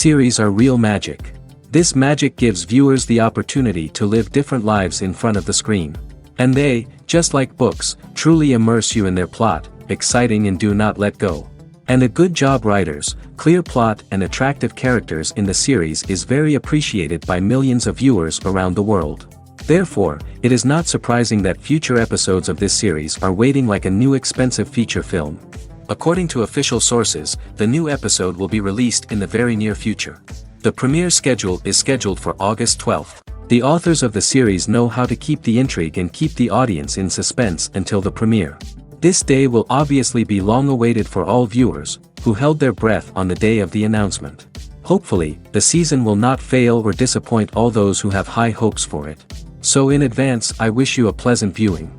series are real magic. This magic gives viewers the opportunity to live different lives in front of the screen. And they, just like books, truly immerse you in their plot, exciting and do not let go. And a good job writers, clear plot and attractive characters in the series is very appreciated by millions of viewers around the world. Therefore, it is not surprising that future episodes of this series are waiting like a new expensive feature film. According to official sources, the new episode will be released in the very near future. The premiere schedule is scheduled for August 12th. The authors of the series know how to keep the intrigue and keep the audience in suspense until the premiere. This day will obviously be long awaited for all viewers, who held their breath on the day of the announcement. Hopefully, the season will not fail or disappoint all those who have high hopes for it. So in advance, I wish you a pleasant viewing.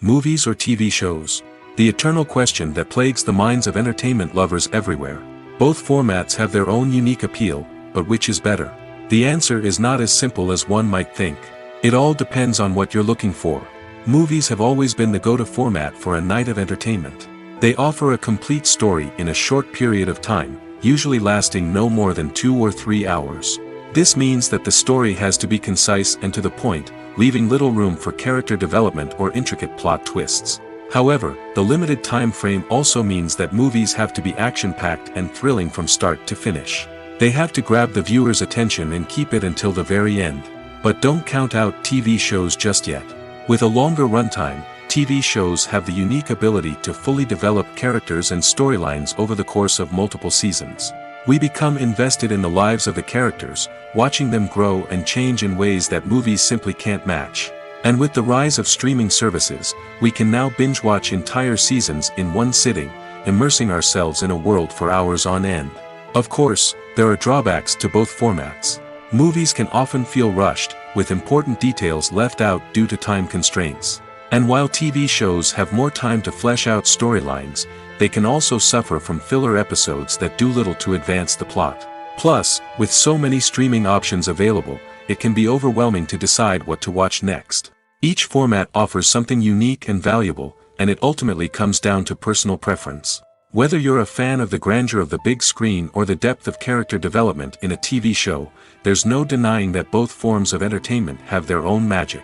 Movies or TV shows? The eternal question that plagues the minds of entertainment lovers everywhere. Both formats have their own unique appeal, but which is better? The answer is not as simple as one might think. It all depends on what you're looking for. Movies have always been the go-to format for a night of entertainment. They offer a complete story in a short period of time, usually lasting no more than 2 or 3 hours. This means that the story has to be concise and to the point, leaving little room for character development or intricate plot twists. However, the limited time frame also means that movies have to be action-packed and thrilling from start to finish. They have to grab the viewer's attention and keep it until the very end. But don't count out TV shows just yet. With a longer runtime, TV shows have the unique ability to fully develop characters and storylines over the course of multiple seasons. We become invested in the lives of the characters, watching them grow and change in ways that movies simply can't match. And with the rise of streaming services, we can now binge-watch entire seasons in one sitting, immersing ourselves in a world for hours on end. Of course, there are drawbacks to both formats. Movies can often feel rushed, with important details left out due to time constraints. And while TV shows have more time to flesh out storylines, they can also suffer from filler episodes that do little to advance the plot. Plus, with so many streaming options available, it can be overwhelming to decide what to watch next. Each format offers something unique and valuable, and it ultimately comes down to personal preference. Whether you're a fan of the grandeur of the big screen or the depth of character development in a TV show, there's no denying that both forms of entertainment have their own magic.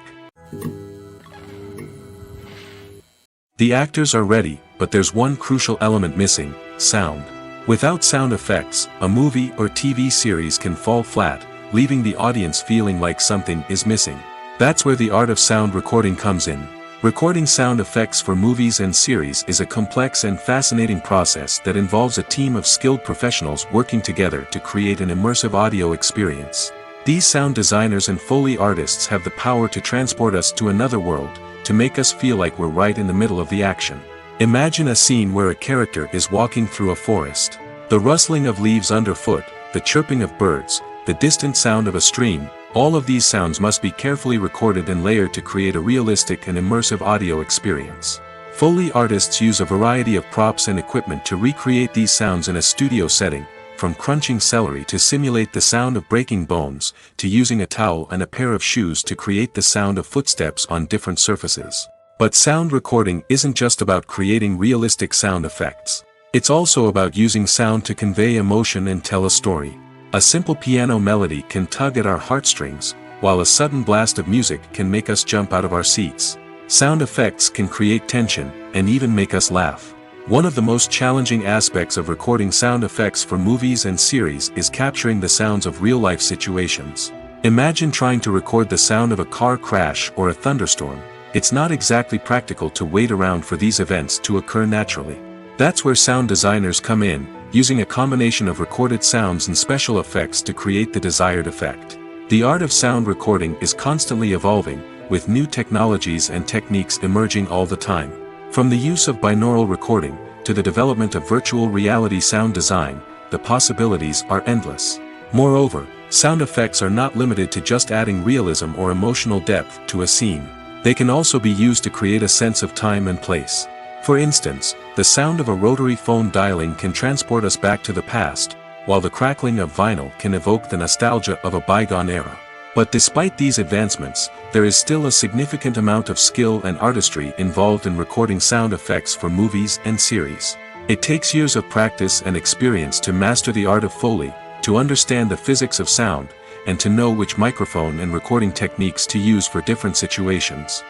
The actors are ready, but there's one crucial element missing: sound. Without sound effects, a movie or TV series can fall flat, leaving the audience feeling like something is missing. That's where the art of sound recording comes in. Recording sound effects for movies and series is a complex and fascinating process that involves a team of skilled professionals working together to create an immersive audio experience. These sound designers and Foley artists have the power to transport us to another world, to make us feel like we're right in the middle of the action. Imagine a scene where a character is walking through a forest. The rustling of leaves underfoot, the chirping of birds, the distant sound of a stream, all of these sounds must be carefully recorded and layered to create a realistic and immersive audio experience. Foley artists use a variety of props and equipment to recreate these sounds in a studio setting, from crunching celery to simulate the sound of breaking bones, to using a towel and a pair of shoes to create the sound of footsteps on different surfaces. But sound recording isn't just about creating realistic sound effects. It's also about using sound to convey emotion and tell a story. A simple piano melody can tug at our heartstrings, while a sudden blast of music can make us jump out of our seats. Sound effects can create tension, and even make us laugh. One of the most challenging aspects of recording sound effects for movies and series is capturing the sounds of real-life situations. Imagine trying to record the sound of a car crash or a thunderstorm. It's not exactly practical to wait around for these events to occur naturally. That's where sound designers come in, using a combination of recorded sounds and special effects to create the desired effect. The art of sound recording is constantly evolving, with new technologies and techniques emerging all the time. From the use of binaural recording, to the development of virtual reality sound design, the possibilities are endless. Moreover, sound effects are not limited to just adding realism or emotional depth to a scene. They can also be used to create a sense of time and place. For instance, the sound of a rotary phone dialing can transport us back to the past, while the crackling of vinyl can evoke the nostalgia of a bygone era. But despite these advancements, there is still a significant amount of skill and artistry involved in recording sound effects for movies and series. It takes years of practice and experience to master the art of Foley, to understand the physics of sound, and to know which microphone and recording techniques to use for different situations.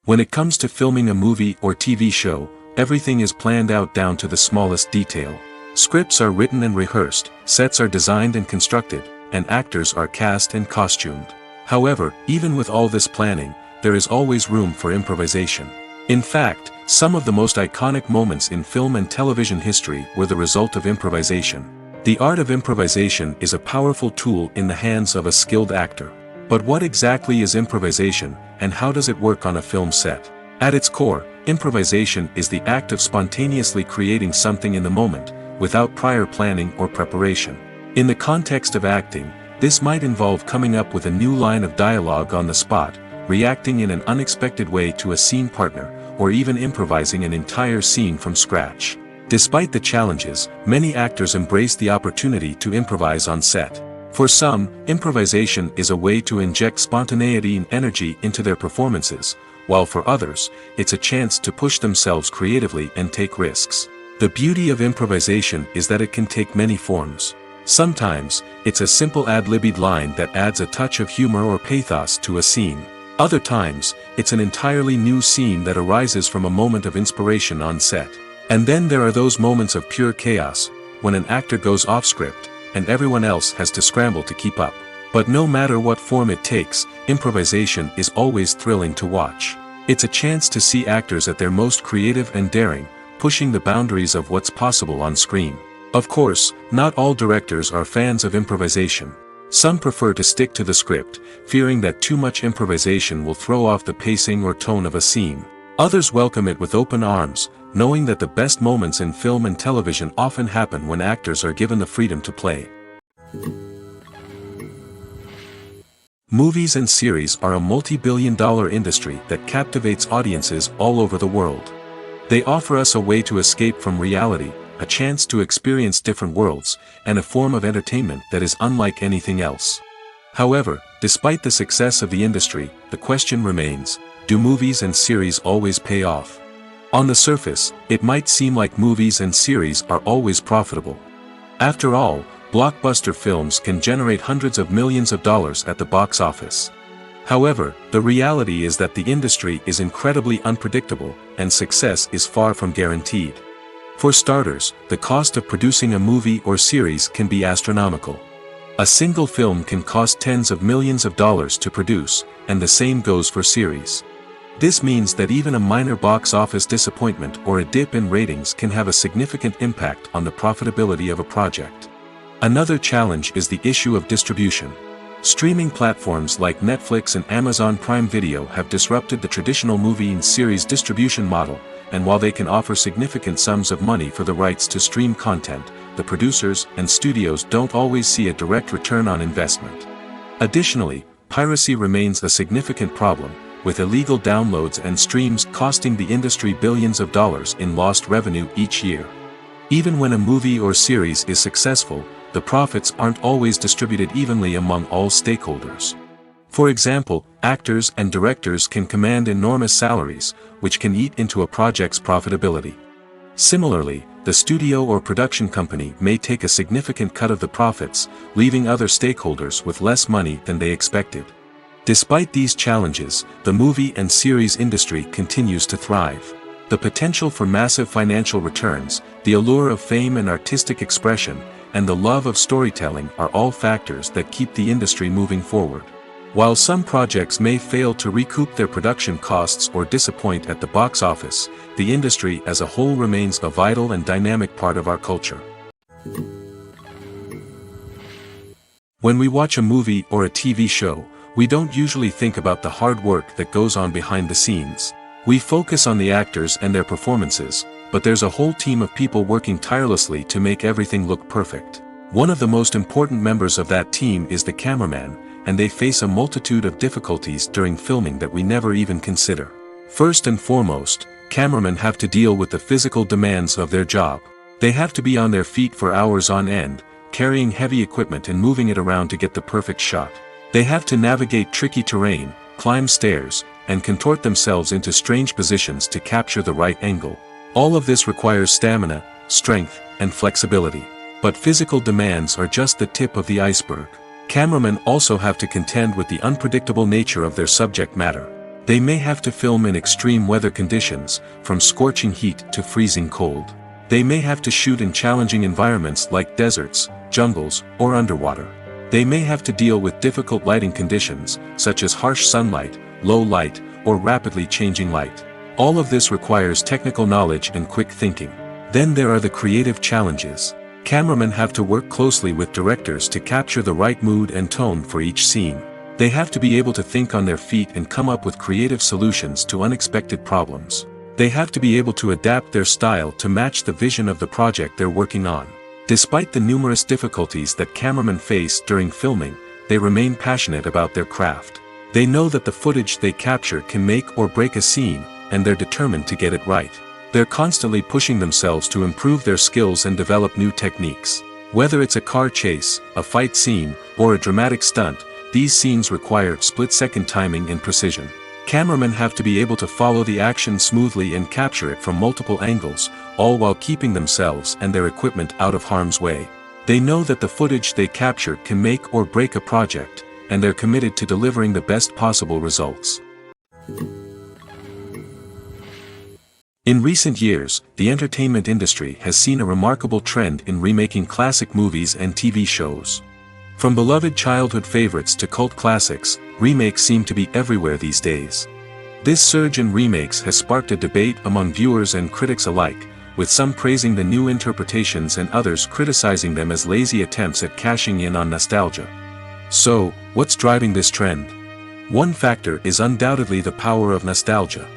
When it comes to filming a movie or TV show, everything is planned out down to the smallest detail. Scripts are written and rehearsed, sets are designed and constructed, and actors are cast and costumed. However, even with all this planning, there is always room for improvisation. In fact, some of the most iconic moments in film and television history were the result of improvisation. The art of improvisation is a powerful tool in the hands of a skilled actor. But what exactly is improvisation, and how does it work on a film set? At its core, improvisation is the act of spontaneously creating something in the moment, without prior planning or preparation. In the context of acting, this might involve coming up with a new line of dialogue on the spot, reacting in an unexpected way to a scene partner, or even improvising an entire scene from scratch. Despite the challenges, many actors embrace the opportunity to improvise on set. For some, improvisation is a way to inject spontaneity and energy into their performances, while for others, it's a chance to push themselves creatively and take risks. The beauty of improvisation is that it can take many forms. Sometimes, it's a simple ad-libbed line that adds a touch of humor or pathos to a scene. Other times, it's an entirely new scene that arises from a moment of inspiration on set. And then there are those moments of pure chaos, when an actor goes off script, and everyone else has to scramble to keep up. But no matter what form it takes, improvisation is always thrilling to watch. It's a chance to see actors at their most creative and daring, pushing the boundaries of what's possible on screen. Of course, not all directors are fans of improvisation. Some prefer to stick to the script, fearing that too much improvisation will throw off the pacing or tone of a scene. Others welcome it with open arms, knowing that the best moments in film and television often happen when actors are given the freedom to play. Movies and series are a multi-billion-dollar industry that captivates audiences all over the world. They offer us a way to escape from reality, a chance to experience different worlds, and a form of entertainment that is unlike anything else. However, despite the success of the industry, the question remains, do movies and series always pay off? On the surface, it might seem like movies and series are always profitable. After all, blockbuster films can generate hundreds of millions of dollars at the box office. However, the reality is that the industry is incredibly unpredictable, and success is far from guaranteed. For starters, the cost of producing a movie or series can be astronomical. A single film can cost tens of millions of dollars to produce, and the same goes for series. This means that even a minor box office disappointment or a dip in ratings can have a significant impact on the profitability of a project. Another challenge is the issue of distribution. Streaming platforms like Netflix and Amazon Prime Video have disrupted the traditional movie and series distribution model, and while they can offer significant sums of money for the rights to stream content, the producers and studios don't always see a direct return on investment. Additionally, piracy remains a significant problem, with illegal downloads and streams costing the industry billions of dollars in lost revenue each year. Even when a movie or series is successful, the profits aren't always distributed evenly among all stakeholders. For example, actors and directors can command enormous salaries, which can eat into a project's profitability. Similarly, the studio or production company may take a significant cut of the profits, leaving other stakeholders with less money than they expected. Despite these challenges, the movie and series industry continues to thrive. The potential for massive financial returns, the allure of fame and artistic expression, and the love of storytelling are all factors that keep the industry moving forward. While some projects may fail to recoup their production costs or disappoint at the box office, the industry as a whole remains a vital and dynamic part of our culture. When we watch a movie or a TV show, we don't usually think about the hard work that goes on behind the scenes. We focus on the actors and their performances, but there's a whole team of people working tirelessly to make everything look perfect. One of the most important members of that team is the cameraman, and they face a multitude of difficulties during filming that we never even consider. First and foremost, cameramen have to deal with the physical demands of their job. They have to be on their feet for hours on end, carrying heavy equipment and moving it around to get the perfect shot. They have to navigate tricky terrain, climb stairs, and contort themselves into strange positions to capture the right angle. All of this requires stamina, strength, and flexibility. But physical demands are just the tip of the iceberg. Cameramen also have to contend with the unpredictable nature of their subject matter. They may have to film in extreme weather conditions, from scorching heat to freezing cold. They may have to shoot in challenging environments like deserts, jungles, or underwater. They may have to deal with difficult lighting conditions, such as harsh sunlight, low light, or rapidly changing light. All of this requires technical knowledge and quick thinking. Then there are the creative challenges. Cameramen have to work closely with directors to capture the right mood and tone for each scene. They have to be able to think on their feet and come up with creative solutions to unexpected problems. They have to be able to adapt their style to match the vision of the project they're working on. Despite the numerous difficulties that cameramen face during filming, they remain passionate about their craft. They know that the footage they capture can make or break a scene, and they're determined to get it right. They're constantly pushing themselves to improve their skills and develop new techniques. Whether it's a car chase, a fight scene, or a dramatic stunt, these scenes require split-second timing and precision. Cameramen have to be able to follow the action smoothly and capture it from multiple angles, all while keeping themselves and their equipment out of harm's way. They know that the footage they capture can make or break a project, and they're committed to delivering the best possible results. In recent years, the entertainment industry has seen a remarkable trend in remaking classic movies and TV shows. From beloved childhood favorites to cult classics, remakes seem to be everywhere these days. This surge in remakes has sparked a debate among viewers and critics alike, with some praising the new interpretations and others criticizing them as lazy attempts at cashing in on nostalgia. So, what's driving this trend? One factor is undoubtedly the power of nostalgia.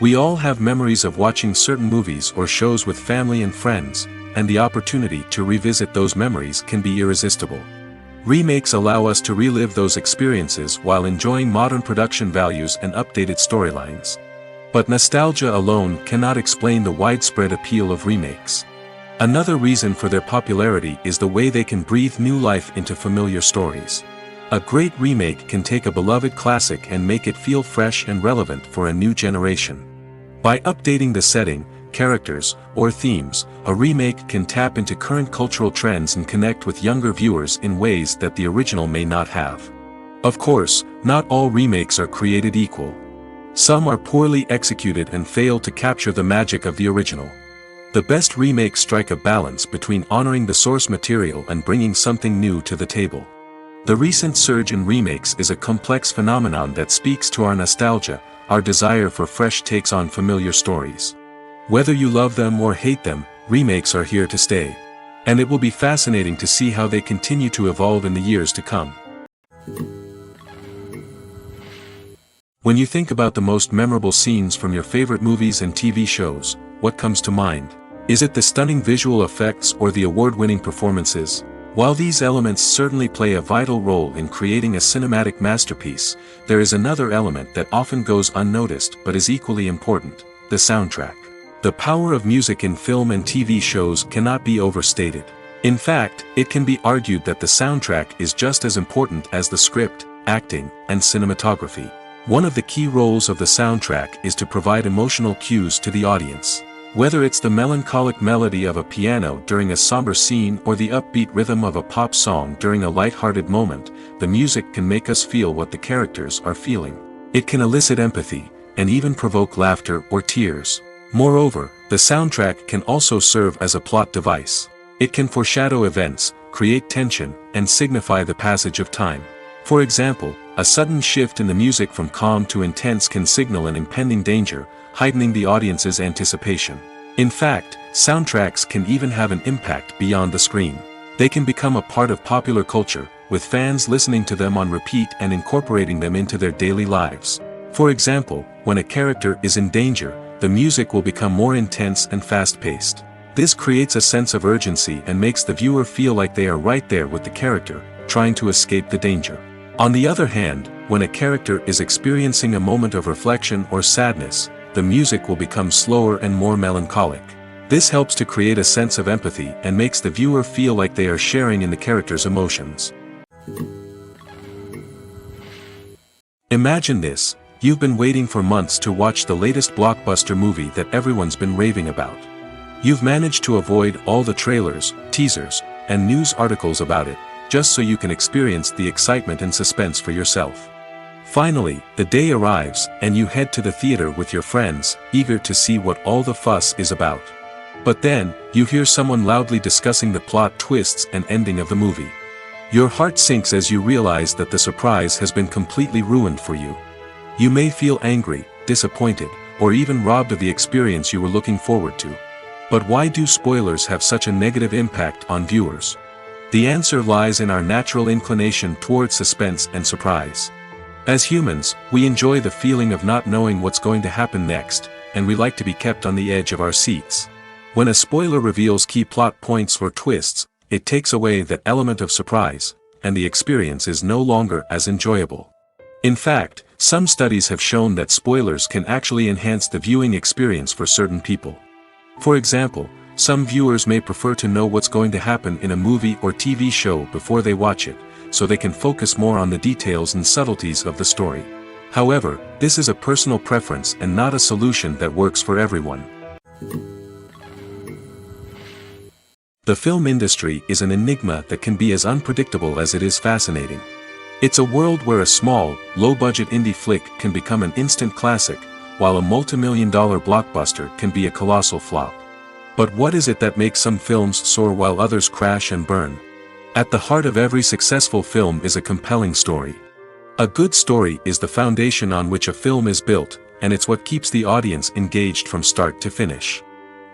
We all have memories of watching certain movies or shows with family and friends, and the opportunity to revisit those memories can be irresistible. Remakes allow us to relive those experiences while enjoying modern production values and updated storylines. But nostalgia alone cannot explain the widespread appeal of remakes. Another reason for their popularity is the way they can breathe new life into familiar stories. A great remake can take a beloved classic and make it feel fresh and relevant for a new generation. By updating the setting, characters, or themes, a remake can tap into current cultural trends and connect with younger viewers in ways that the original may not have. Of course, not all remakes are created equal. Some are poorly executed and fail to capture the magic of the original. The best remakes strike a balance between honoring the source material and bringing something new to the table. The recent surge in remakes is a complex phenomenon that speaks to our nostalgia, our desire for fresh takes on familiar stories. Whether you love them or hate them, remakes are here to stay. And it will be fascinating to see how they continue to evolve in the years to come. When you think about the most memorable scenes from your favorite movies and TV shows, what comes to mind? Is it the stunning visual effects or the award-winning performances? While these elements certainly play a vital role in creating a cinematic masterpiece, there is another element that often goes unnoticed but is equally important: the soundtrack. The power of music in film and TV shows cannot be overstated. In fact, it can be argued that the soundtrack is just as important as the script, acting, and cinematography. One of the key roles of the soundtrack is to provide emotional cues to the audience. Whether it's the melancholic melody of a piano during a somber scene or the upbeat rhythm of a pop song during a light-hearted moment, the music can make us feel what the characters are feeling. It can elicit empathy, and even provoke laughter or tears. Moreover, the soundtrack can also serve as a plot device. It can foreshadow events, create tension, and signify the passage of time. For example, a sudden shift in the music from calm to intense can signal an impending danger, heightening the audience's anticipation. In fact, soundtracks can even have an impact beyond the screen. They can become a part of popular culture, with fans listening to them on repeat and incorporating them into their daily lives. For example, when a character is in danger, the music will become more intense and fast-paced. This creates a sense of urgency and makes the viewer feel like they are right there with the character, trying to escape the danger. On the other hand, when a character is experiencing a moment of reflection or sadness, the music will become slower and more melancholic. This helps to create a sense of empathy and makes the viewer feel like they are sharing in the character's emotions. Imagine this: You've been waiting for months to watch the latest blockbuster movie that everyone's been raving about. You've managed to avoid all the trailers, teasers, and news articles about it, just so you can experience the excitement and suspense for yourself. Finally, the day arrives, and you head to the theater with your friends, eager to see what all the fuss is about. But then, you hear someone loudly discussing the plot twists and ending of the movie. Your heart sinks as you realize that the surprise has been completely ruined for you. You may feel angry, disappointed, or even robbed of the experience you were looking forward to. But why do spoilers have such a negative impact on viewers? The answer lies in our natural inclination toward suspense and surprise. As humans, we enjoy the feeling of not knowing what's going to happen next, and we like to be kept on the edge of our seats. When a spoiler reveals key plot points or twists, it takes away that element of surprise, and the experience is no longer as enjoyable. In fact, some studies have shown that spoilers can actually enhance the viewing experience for certain people. For example, some viewers may prefer to know what's going to happen in a movie or TV show before they watch it, so they can focus more on the details and subtleties of the story. However, this is a personal preference and not a solution that works for everyone. The film industry is an enigma that can be as unpredictable as it is fascinating. It's a world where a small, low-budget indie flick can become an instant classic, while a multi-million-dollar blockbuster can be a colossal flop. But what is it that makes some films soar while others crash and burn? At the heart of every successful film is a compelling story. A good story is the foundation on which a film is built, and it's what keeps the audience engaged from start to finish.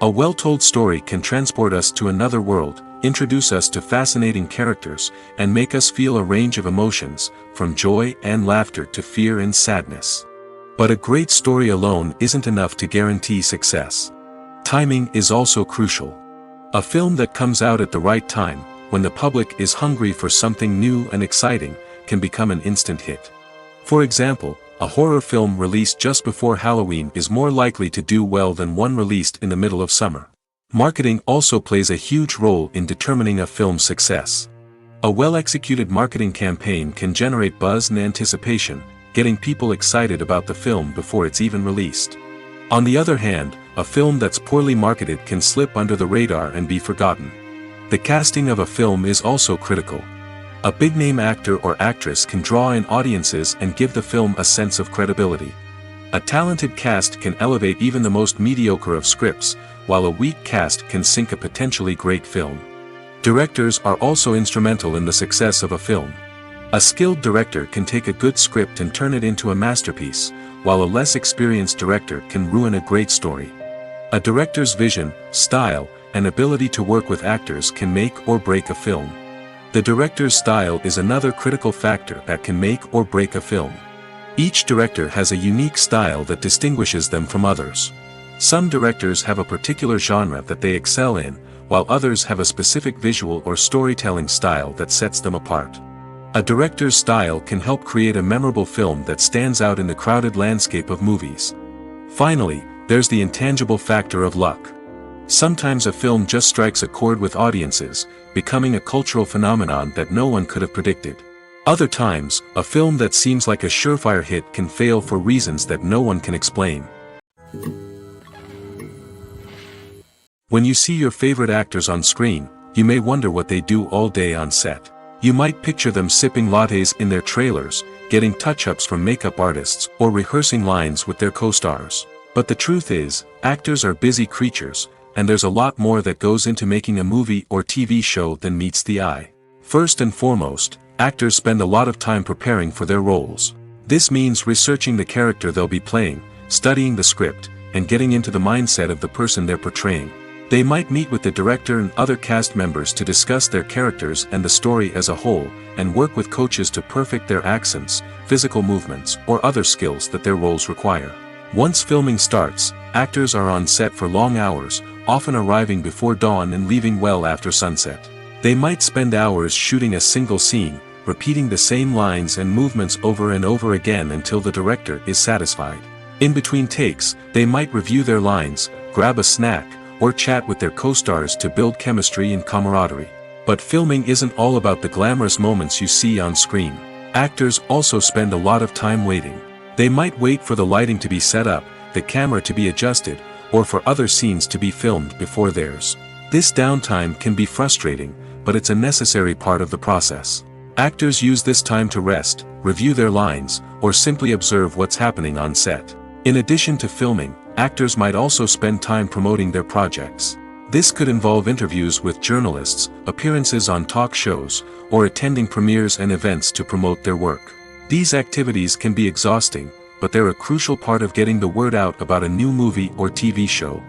A well-told story can transport us to another world, introduce us to fascinating characters, and make us feel a range of emotions, from joy and laughter to fear and sadness. But a great story alone isn't enough to guarantee success. Timing is also crucial. A film that comes out at the right time, when the public is hungry for something new and exciting, can become an instant hit. For example, a horror film released just before Halloween is more likely to do well than one released in the middle of summer. Marketing also plays a huge role in determining a film's success. A well-executed marketing campaign can generate buzz and anticipation, getting people excited about the film before it's even released. On the other hand, a film that's poorly marketed can slip under the radar and be forgotten. The casting of a film is also critical. A big-name actor or actress can draw in audiences and give the film a sense of credibility. A talented cast can elevate even the most mediocre of scripts, while a weak cast can sink a potentially great film. Directors are also instrumental in the success of a film. A skilled director can take a good script and turn it into a masterpiece, while a less experienced director can ruin a great story. A director's vision, style, and ability to work with actors can make or break a film. The director's style is another critical factor that can make or break a film. Each director has a unique style that distinguishes them from others. Some directors have a particular genre that they excel in, while others have a specific visual or storytelling style that sets them apart. A director's style can help create a memorable film that stands out in the crowded landscape of movies. Finally, there's the intangible factor of luck. Sometimes a film just strikes a chord with audiences, becoming a cultural phenomenon that no one could have predicted. Other times, a film that seems like a surefire hit can fail for reasons that no one can explain. When you see your favorite actors on screen, you may wonder what they do all day on set. You might picture them sipping lattes in their trailers, getting touch-ups from makeup artists, or rehearsing lines with their co-stars. But the truth is, actors are busy creatures, and there's a lot more that goes into making a movie or TV show than meets the eye. First and foremost, actors spend a lot of time preparing for their roles. This means researching the character they'll be playing, studying the script, and getting into the mindset of the person they're portraying. They might meet with the director and other cast members to discuss their characters and the story as a whole, and work with coaches to perfect their accents, physical movements, or other skills that their roles require. Once filming starts, actors are on set for long hours, often arriving before dawn and leaving well after sunset. They might spend hours shooting a single scene, repeating the same lines and movements over and over again until the director is satisfied. In between takes, they might review their lines, grab a snack, or chat with their co-stars to build chemistry and camaraderie. But filming isn't all about the glamorous moments you see on screen. Actors also spend a lot of time waiting. They might wait for the lighting to be set up, the camera to be adjusted, or for other scenes to be filmed before theirs. This downtime can be frustrating, but it's a necessary part of the process. Actors use this time to rest, review their lines, or simply observe what's happening on set. In addition to filming, actors might also spend time promoting their projects. This could involve interviews with journalists, appearances on talk shows, or attending premieres and events to promote their work. These activities can be exhausting, but they're a crucial part of getting the word out about a new movie or TV show.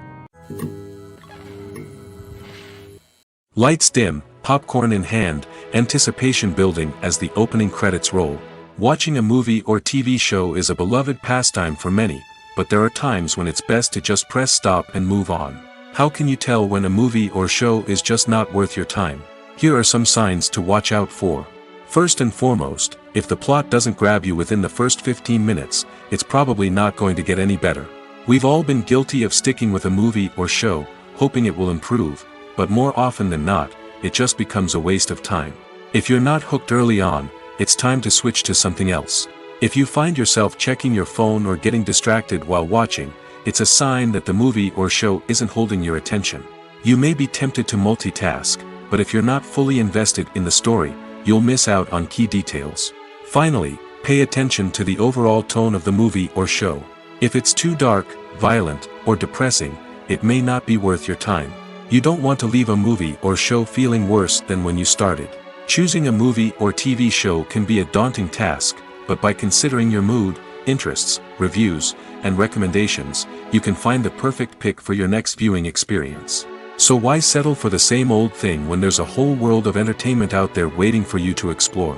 Lights dim, popcorn in hand, anticipation building as the opening credits roll. Watching a movie or TV show is a beloved pastime for many, but there are times when it's best to just press stop and move on. How can you tell when a movie or show is just not worth your time? Here are some signs to watch out for. First and foremost, if the plot doesn't grab you within the first 15 minutes, it's probably not going to get any better. We've all been guilty of sticking with a movie or show, hoping it will improve, but more often than not, it just becomes a waste of time. If you're not hooked early on, it's time to switch to something else. If you find yourself checking your phone or getting distracted while watching, it's a sign that the movie or show isn't holding your attention. You may be tempted to multitask, but if you're not fully invested in the story, you'll miss out on key details. Finally, pay attention to the overall tone of the movie or show. If it's too dark, violent, or depressing, it may not be worth your time. You don't want to leave a movie or show feeling worse than when you started. Choosing a movie or TV show can be a daunting task, but by considering your mood, interests, reviews, and recommendations, you can find the perfect pick for your next viewing experience. So why settle for the same old thing when there's a whole world of entertainment out there waiting for you to explore?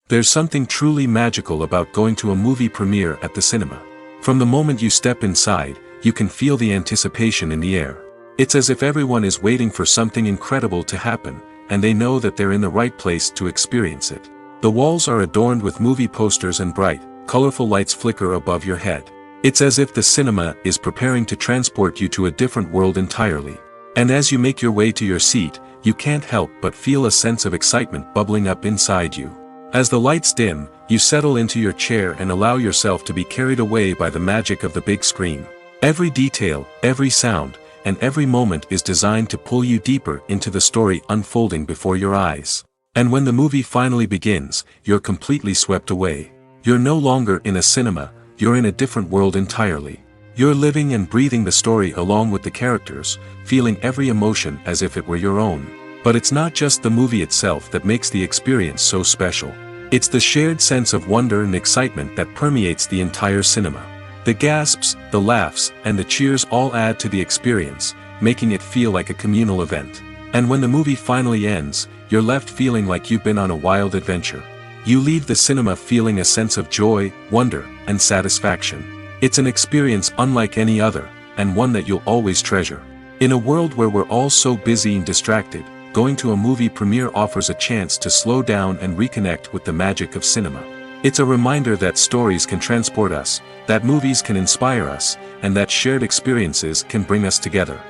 There's something truly magical about going to a movie premiere at the cinema. From the moment you step inside, you can feel the anticipation in the air. It's as if everyone is waiting for something incredible to happen, and they know that they're in the right place to experience it. The walls are adorned with movie posters and bright, colorful lights flicker above your head. It's as if the cinema is preparing to transport you to a different world entirely. And as you make your way to your seat, you can't help but feel a sense of excitement bubbling up inside you. As the lights dim, you settle into your chair and allow yourself to be carried away by the magic of the big screen. Every detail, every sound, and every moment is designed to pull you deeper into the story unfolding before your eyes. And when the movie finally begins, you're completely swept away. You're no longer in a cinema, you're in a different world entirely. You're living and breathing the story along with the characters, feeling every emotion as if it were your own. But it's not just the movie itself that makes the experience so special. It's the shared sense of wonder and excitement that permeates the entire cinema. The gasps, the laughs, and the cheers all add to the experience, making it feel like a communal event. And when the movie finally ends, you're left feeling like you've been on a wild adventure. You leave the cinema feeling a sense of joy, wonder, and satisfaction. It's an experience unlike any other, and one that you'll always treasure. In a world where we're all so busy and distracted, going to a movie premiere offers a chance to slow down and reconnect with the magic of cinema. It's a reminder that stories can transport us, that movies can inspire us, and that shared experiences can bring us together.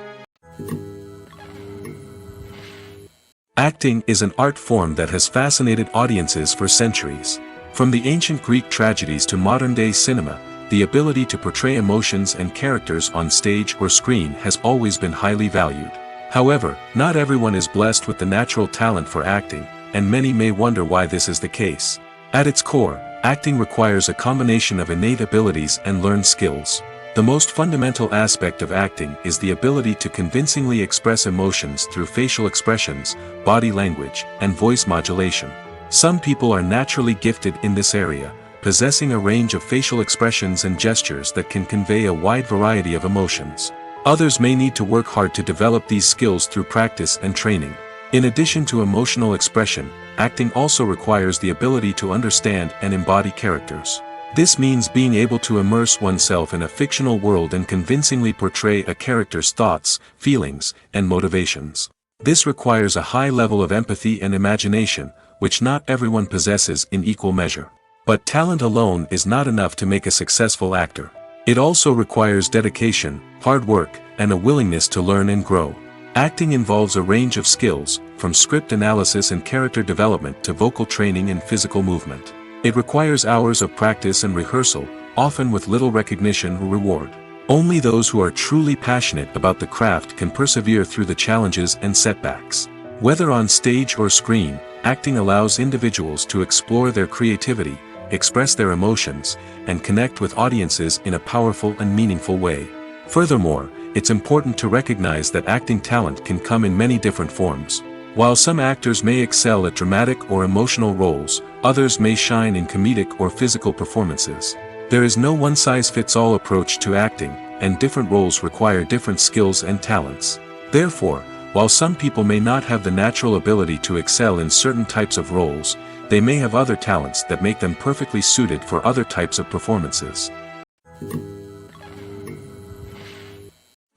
Acting is an art form that has fascinated audiences for centuries. From the ancient Greek tragedies to modern-day cinema, the ability to portray emotions and characters on stage or screen has always been highly valued. However, not everyone is blessed with the natural talent for acting, and many may wonder why this is the case. At its core, acting requires a combination of innate abilities and learned skills. The most fundamental aspect of acting is the ability to convincingly express emotions through facial expressions, body language, and voice modulation. Some people are naturally gifted in this area, possessing a range of facial expressions and gestures that can convey a wide variety of emotions. Others may need to work hard to develop these skills through practice and training. In addition to emotional expression, acting also requires the ability to understand and embody characters. This means being able to immerse oneself in a fictional world and convincingly portray a character's thoughts, feelings, and motivations. This requires a high level of empathy and imagination, which not everyone possesses in equal measure. But talent alone is not enough to make a successful actor. It also requires dedication, hard work, and a willingness to learn and grow. Acting involves a range of skills, from script analysis and character development to vocal training and physical movement. It requires hours of practice and rehearsal, often with little recognition or reward. Only those who are truly passionate about the craft can persevere through the challenges and setbacks. Whether on stage or screen, acting allows individuals to explore their creativity, express their emotions, and connect with audiences in a powerful and meaningful way. Furthermore, it's important to recognize that acting talent can come in many different forms. While some actors may excel at dramatic or emotional roles, others may shine in comedic or physical performances. There is no one-size-fits-all approach to acting, and different roles require different skills and talents. Therefore, while some people may not have the natural ability to excel in certain types of roles, they may have other talents that make them perfectly suited for other types of performances.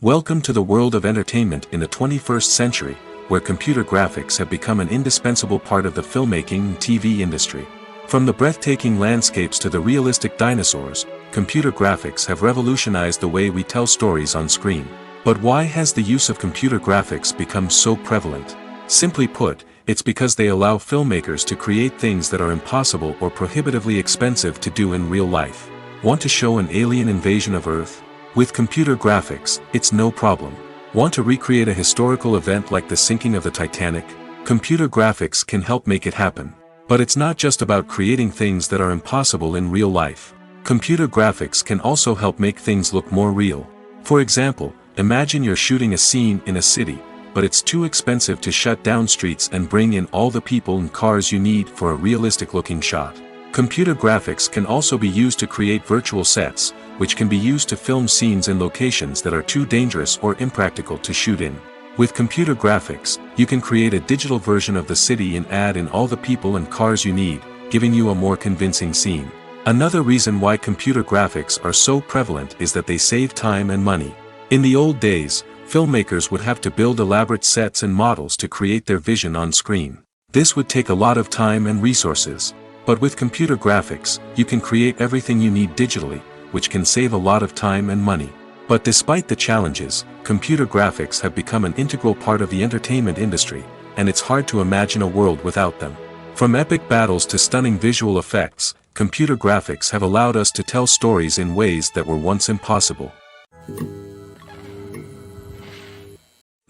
Welcome to the world of entertainment in the 21st century, where computer graphics have become an indispensable part of the filmmaking and TV industry. From the breathtaking landscapes to the realistic dinosaurs, computer graphics have revolutionized the way we tell stories on screen. But why has the use of computer graphics become so prevalent? Simply put, it's because they allow filmmakers to create things that are impossible or prohibitively expensive to do in real life. Want to show an alien invasion of Earth? With computer graphics, it's no problem. Want to recreate a historical event like the sinking of the Titanic? Computer graphics can help make it happen. But it's not just about creating things that are impossible in real life. Computer graphics can also help make things look more real. For example, imagine you're shooting a scene in a city, but it's too expensive to shut down streets and bring in all the people and cars you need for a realistic-looking shot. Computer graphics can also be used to create virtual sets, which can be used to film scenes in locations that are too dangerous or impractical to shoot in. With computer graphics, you can create a digital version of the city and add in all the people and cars you need, giving you a more convincing scene. Another reason why computer graphics are so prevalent is that they save time and money. In the old days, filmmakers would have to build elaborate sets and models to create their vision on screen. This would take a lot of time and resources. But with computer graphics, you can create everything you need digitally, which can save a lot of time and money. But despite the challenges, computer graphics have become an integral part of the entertainment industry, and it's hard to imagine a world without them. From epic battles to stunning visual effects, computer graphics have allowed us to tell stories in ways that were once impossible.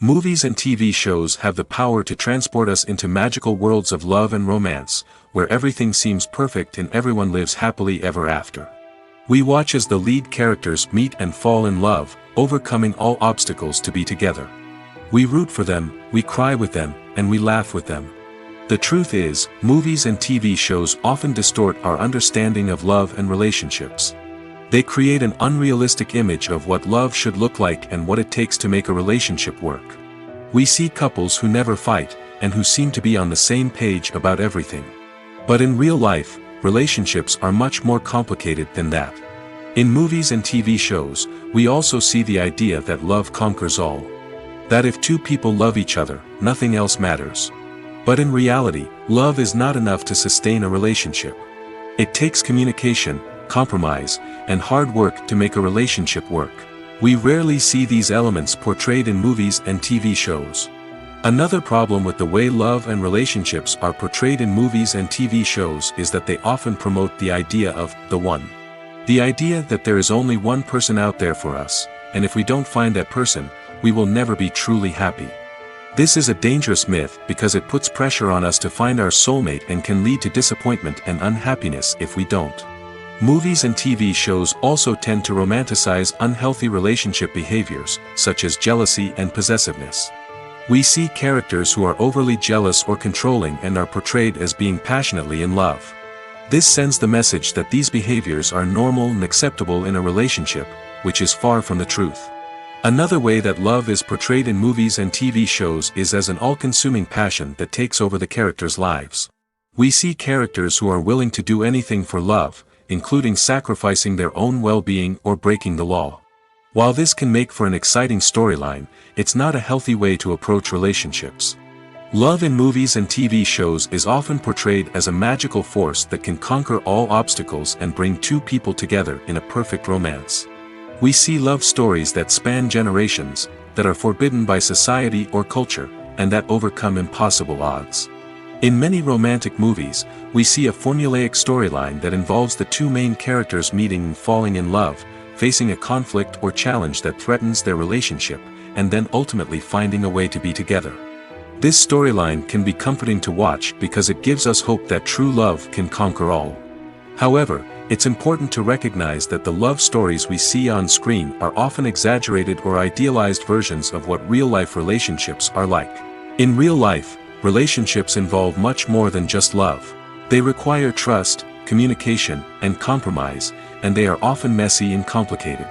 Movies and TV shows have the power to transport us into magical worlds of love and romance, where everything seems perfect and everyone lives happily ever after. We watch as the lead characters meet and fall in love, overcoming all obstacles to be together. We root for them, we cry with them, and we laugh with them. The truth is, movies and TV shows often distort our understanding of love and relationships. They create an unrealistic image of what love should look like and what it takes to make a relationship work. We see couples who never fight, and who seem to be on the same page about everything. But in real life, relationships are much more complicated than that. In movies and TV shows, we also see the idea that love conquers all. That if two people love each other, nothing else matters. But in reality, love is not enough to sustain a relationship. It takes communication, compromise, and hard work to make a relationship work. We rarely see these elements portrayed in movies and TV shows. Another problem with the way love and relationships are portrayed in movies and TV shows is that they often promote the idea of the one. The idea that there is only one person out there for us, and if we don't find that person, we will never be truly happy. This is a dangerous myth because it puts pressure on us to find our soulmate and can lead to disappointment and unhappiness if we don't. Movies and TV shows also tend to romanticize unhealthy relationship behaviors, such as jealousy and possessiveness. We see characters who are overly jealous or controlling and are portrayed as being passionately in love. This sends the message that these behaviors are normal and acceptable in a relationship, which is far from the truth. Another way that love is portrayed in movies and TV shows is as an all-consuming passion that takes over the characters' lives. We see characters who are willing to do anything for love, including sacrificing their own well-being or breaking the law. While this can make for an exciting storyline, it's not a healthy way to approach relationships. Love in movies and TV shows is often portrayed as a magical force that can conquer all obstacles and bring two people together in a perfect romance. We see love stories that span generations, that are forbidden by society or culture, and that overcome impossible odds. In many romantic movies, we see a formulaic storyline that involves the two main characters meeting and falling in love, facing a conflict or challenge that threatens their relationship, and then ultimately finding a way to be together. This storyline can be comforting to watch because it gives us hope that true love can conquer all. However, it's important to recognize that the love stories we see on screen are often exaggerated or idealized versions of what real-life relationships are like. In real life, relationships involve much more than just love. They require trust, communication, and compromise, and they are often messy and complicated.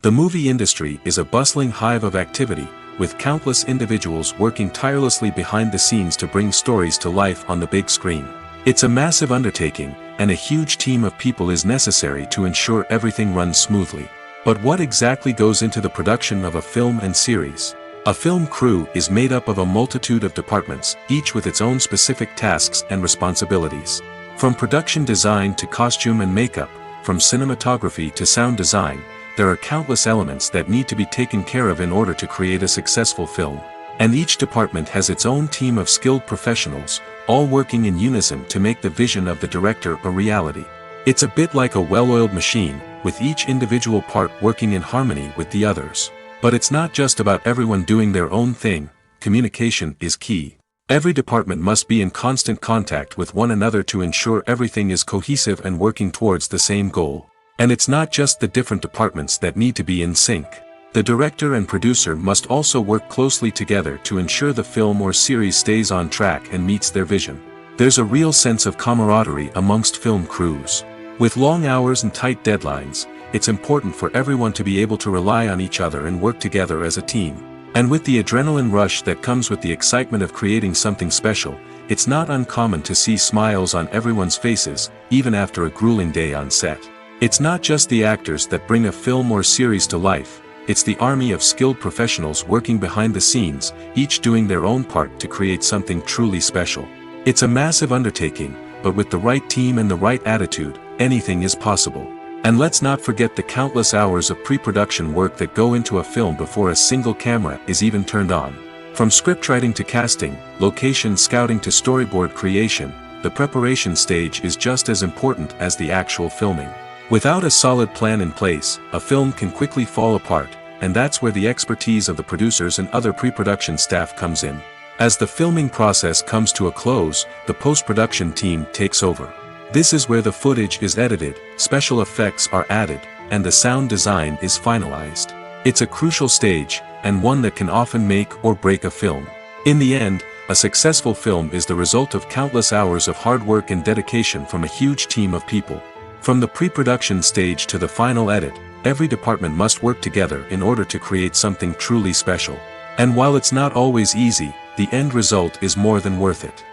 The movie industry is a bustling hive of activity, with countless individuals working tirelessly behind the scenes to bring stories to life on the big screen. It's a massive undertaking, and a huge team of people is necessary to ensure everything runs smoothly. But what exactly goes into the production of a film and series? A film crew is made up of a multitude of departments, each with its own specific tasks and responsibilities. From production design to costume and makeup, from cinematography to sound design, there are countless elements that need to be taken care of in order to create a successful film. And each department has its own team of skilled professionals, all working in unison to make the vision of the director a reality. It's a bit like a well-oiled machine, with each individual part working in harmony with the others. But it's not just about everyone doing their own thing. Communication is key. Every department must be in constant contact with one another to ensure everything is cohesive and working towards the same goal. And it's not just the different departments that need to be in sync. The director and producer must also work closely together to ensure the film or series stays on track and meets their vision. There's a real sense of camaraderie amongst film crews. With long hours and tight deadlines, it's important for everyone to be able to rely on each other and work together as a team. And with the adrenaline rush that comes with the excitement of creating something special, it's not uncommon to see smiles on everyone's faces, even after a grueling day on set. It's not just the actors that bring a film or series to life, it's the army of skilled professionals working behind the scenes, each doing their own part to create something truly special. It's a massive undertaking, but with the right team and the right attitude, anything is possible. And let's not forget the countless hours of pre-production work that go into a film before a single camera is even turned on. From scriptwriting to casting, location scouting to storyboard creation, the preparation stage is just as important as the actual filming. Without a solid plan in place, a film can quickly fall apart, and that's where the expertise of the producers and other pre-production staff comes in. As the filming process comes to a close, the post-production team takes over. This is where the footage is edited, special effects are added, and the sound design is finalized. It's a crucial stage, and one that can often make or break a film. In the end, a successful film is the result of countless hours of hard work and dedication from a huge team of people. From the pre-production stage to the final edit, every department must work together in order to create something truly special. And while it's not always easy, the end result is more than worth it.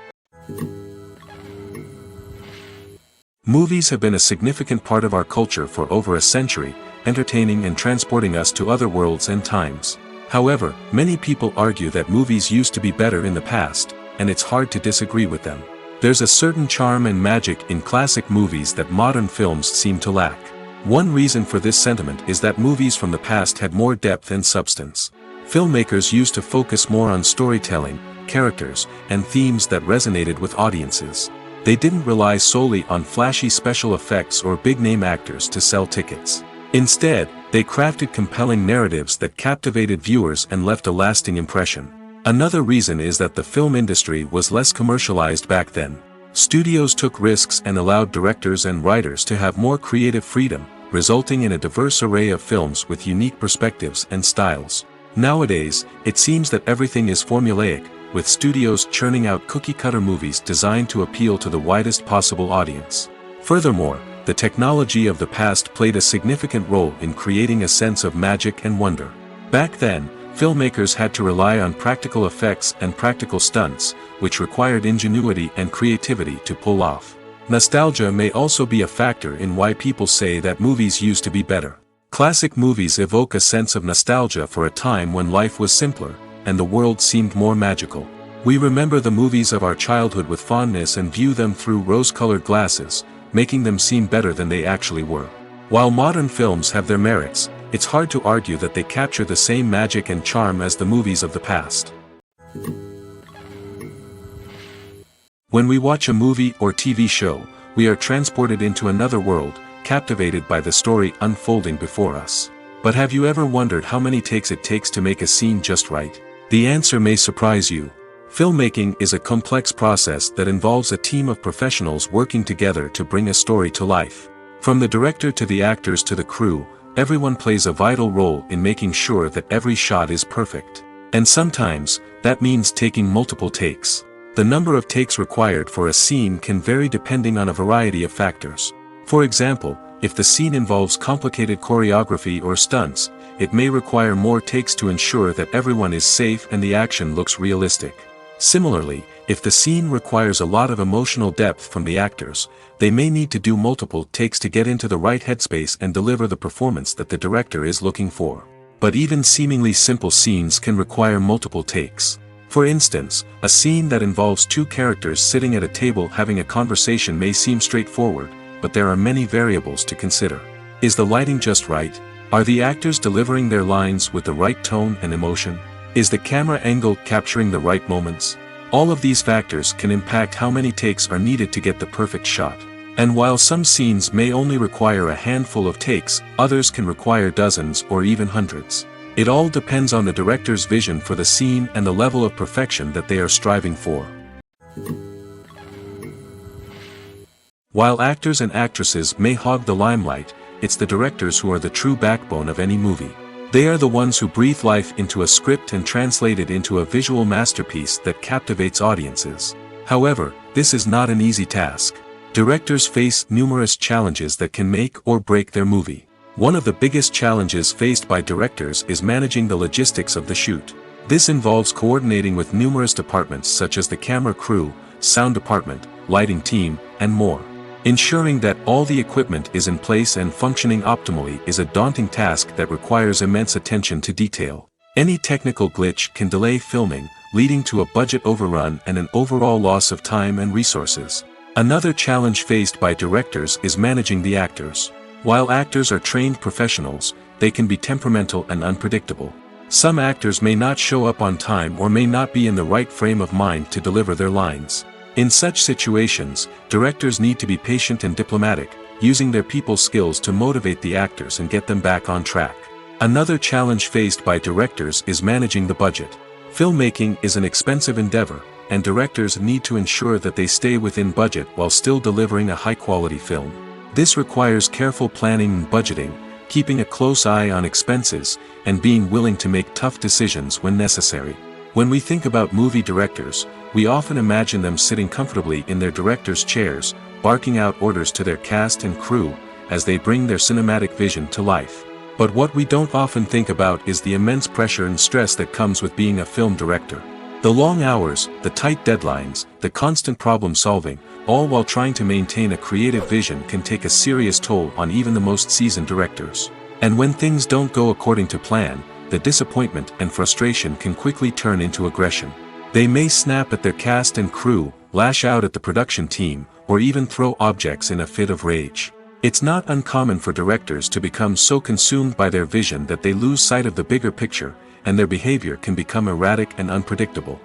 Movies have been a significant part of our culture for over a century, entertaining and transporting us to other worlds and times. However, many people argue that movies used to be better in the past, and it's hard to disagree with them. There's a certain charm and magic in classic movies that modern films seem to lack. One reason for this sentiment is that movies from the past had more depth and substance. Filmmakers used to focus more on storytelling, characters, and themes that resonated with audiences. They didn't rely solely on flashy special effects or big-name actors to sell tickets. Instead, they crafted compelling narratives that captivated viewers and left a lasting impression. Another reason is that the film industry was less commercialized back then. Studios took risks and allowed directors and writers to have more creative freedom, resulting in a diverse array of films with unique perspectives and styles. Nowadays, it seems that everything is formulaic, with studios churning out cookie-cutter movies designed to appeal to the widest possible audience. Furthermore, the technology of the past played a significant role in creating a sense of magic and wonder. Back then, filmmakers had to rely on practical effects and practical stunts, which required ingenuity and creativity to pull off. Nostalgia may also be a factor in why people say that movies used to be better. Classic movies evoke a sense of nostalgia for a time when life was simpler, and the world seemed more magical. We remember the movies of our childhood with fondness and view them through rose-colored glasses, making them seem better than they actually were. While modern films have their merits, it's hard to argue that they capture the same magic and charm as the movies of the past. When we watch a movie or TV show, we are transported into another world, captivated by the story unfolding before us. But have you ever wondered how many takes it takes to make a scene just right? The answer may surprise you. Filmmaking is a complex process that involves a team of professionals working together to bring a story to life. From the director to the actors to the crew, everyone plays a vital role in making sure that every shot is perfect. And sometimes, that means taking multiple takes. The number of takes required for a scene can vary depending on a variety of factors. For example, if the scene involves complicated choreography or stunts, it may require more takes to ensure that everyone is safe and the action looks realistic. Similarly, if the scene requires a lot of emotional depth from the actors, they may need to do multiple takes to get into the right headspace and deliver the performance that the director is looking for. But even seemingly simple scenes can require multiple takes. For instance, a scene that involves two characters sitting at a table having a conversation may seem straightforward, but there are many variables to consider. Is the lighting just right? Are the actors delivering their lines with the right tone and emotion? Is the camera angle capturing the right moments? All of these factors can impact how many takes are needed to get the perfect shot. And while some scenes may only require a handful of takes, others can require dozens or even hundreds. It all depends on the director's vision for the scene and the level of perfection that they are striving for. While actors and actresses may hog the limelight, it's the directors who are the true backbone of any movie. They are the ones who breathe life into a script and translate it into a visual masterpiece that captivates audiences. However, this is not an easy task. Directors face numerous challenges that can make or break their movie. One of the biggest challenges faced by directors is managing the logistics of the shoot. This involves coordinating with numerous departments such as the camera crew, sound department, lighting team, and more. Ensuring that all the equipment is in place and functioning optimally is a daunting task that requires immense attention to detail. Any technical glitch can delay filming, leading to a budget overrun and an overall loss of time and resources. Another challenge faced by directors is managing the actors. While actors are trained professionals, they can be temperamental and unpredictable. Some actors may not show up on time or may not be in the right frame of mind to deliver their lines. In such situations, directors need to be patient and diplomatic, using their people skills to motivate the actors and get them back on track. Another challenge faced by directors is managing the budget. Filmmaking is an expensive endeavor, and directors need to ensure that they stay within budget while still delivering a high-quality film. This requires careful planning and budgeting, keeping a close eye on expenses, and being willing to make tough decisions when necessary. When we think about movie directors, we often imagine them sitting comfortably in their director's chairs, barking out orders to their cast and crew, as they bring their cinematic vision to life. But what we don't often think about is the immense pressure and stress that comes with being a film director. The long hours, the tight deadlines, the constant problem solving, all while trying to maintain a creative vision can take a serious toll on even the most seasoned directors. And when things don't go according to plan, the disappointment and frustration can quickly turn into aggression. They may snap at their cast and crew, lash out at the production team, or even throw objects in a fit of rage. It's not uncommon for directors to become so consumed by their vision that they lose sight of the bigger picture, and their behavior can become erratic and unpredictable.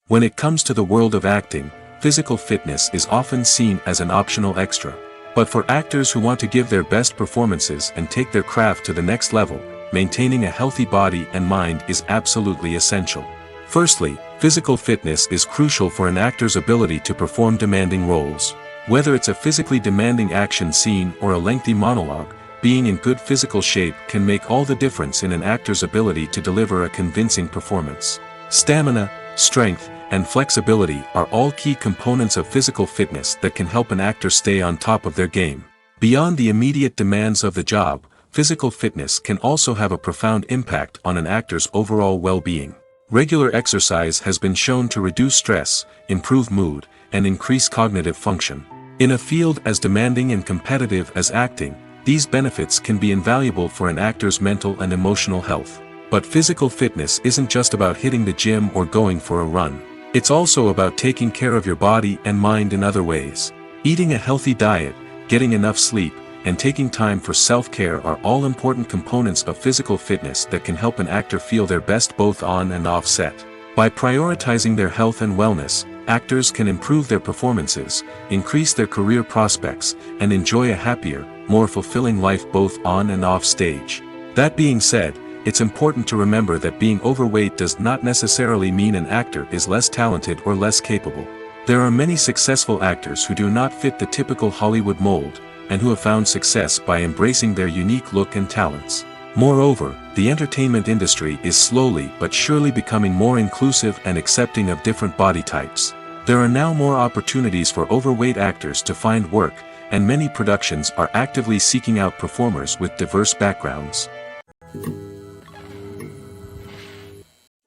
When it comes to the world of acting, physical fitness is often seen as an optional extra. But for actors who want to give their best performances and take their craft to the next level, maintaining a healthy body and mind is absolutely essential. Firstly, physical fitness is crucial for an actor's ability to perform demanding roles. Whether it's a physically demanding action scene or a lengthy monologue, being in good physical shape can make all the difference in an actor's ability to deliver a convincing performance. Stamina, strength, and flexibility are all key components of physical fitness that can help an actor stay on top of their game. Beyond the immediate demands of the job, physical fitness can also have a profound impact on an actor's overall well-being. Regular exercise has been shown to reduce stress, improve mood, and increase cognitive function. In a field as demanding and competitive as acting, these benefits can be invaluable for an actor's mental and emotional health. But physical fitness isn't just about hitting the gym or going for a run. It's also about taking care of your body and mind in other ways. Eating a healthy diet, getting enough sleep, and taking time for self-care are all important components of physical fitness that can help an actor feel their best both on and off set. By prioritizing their health and wellness, actors can improve their performances, increase their career prospects, and enjoy a happier, more fulfilling life both on and off stage. That being said, it's important to remember that being overweight does not necessarily mean an actor is less talented or less capable. There are many successful actors who do not fit the typical Hollywood mold, and who have found success by embracing their unique look and talents. Moreover, the entertainment industry is slowly but surely becoming more inclusive and accepting of different body types. There are now more opportunities for overweight actors to find work, and many productions are actively seeking out performers with diverse backgrounds.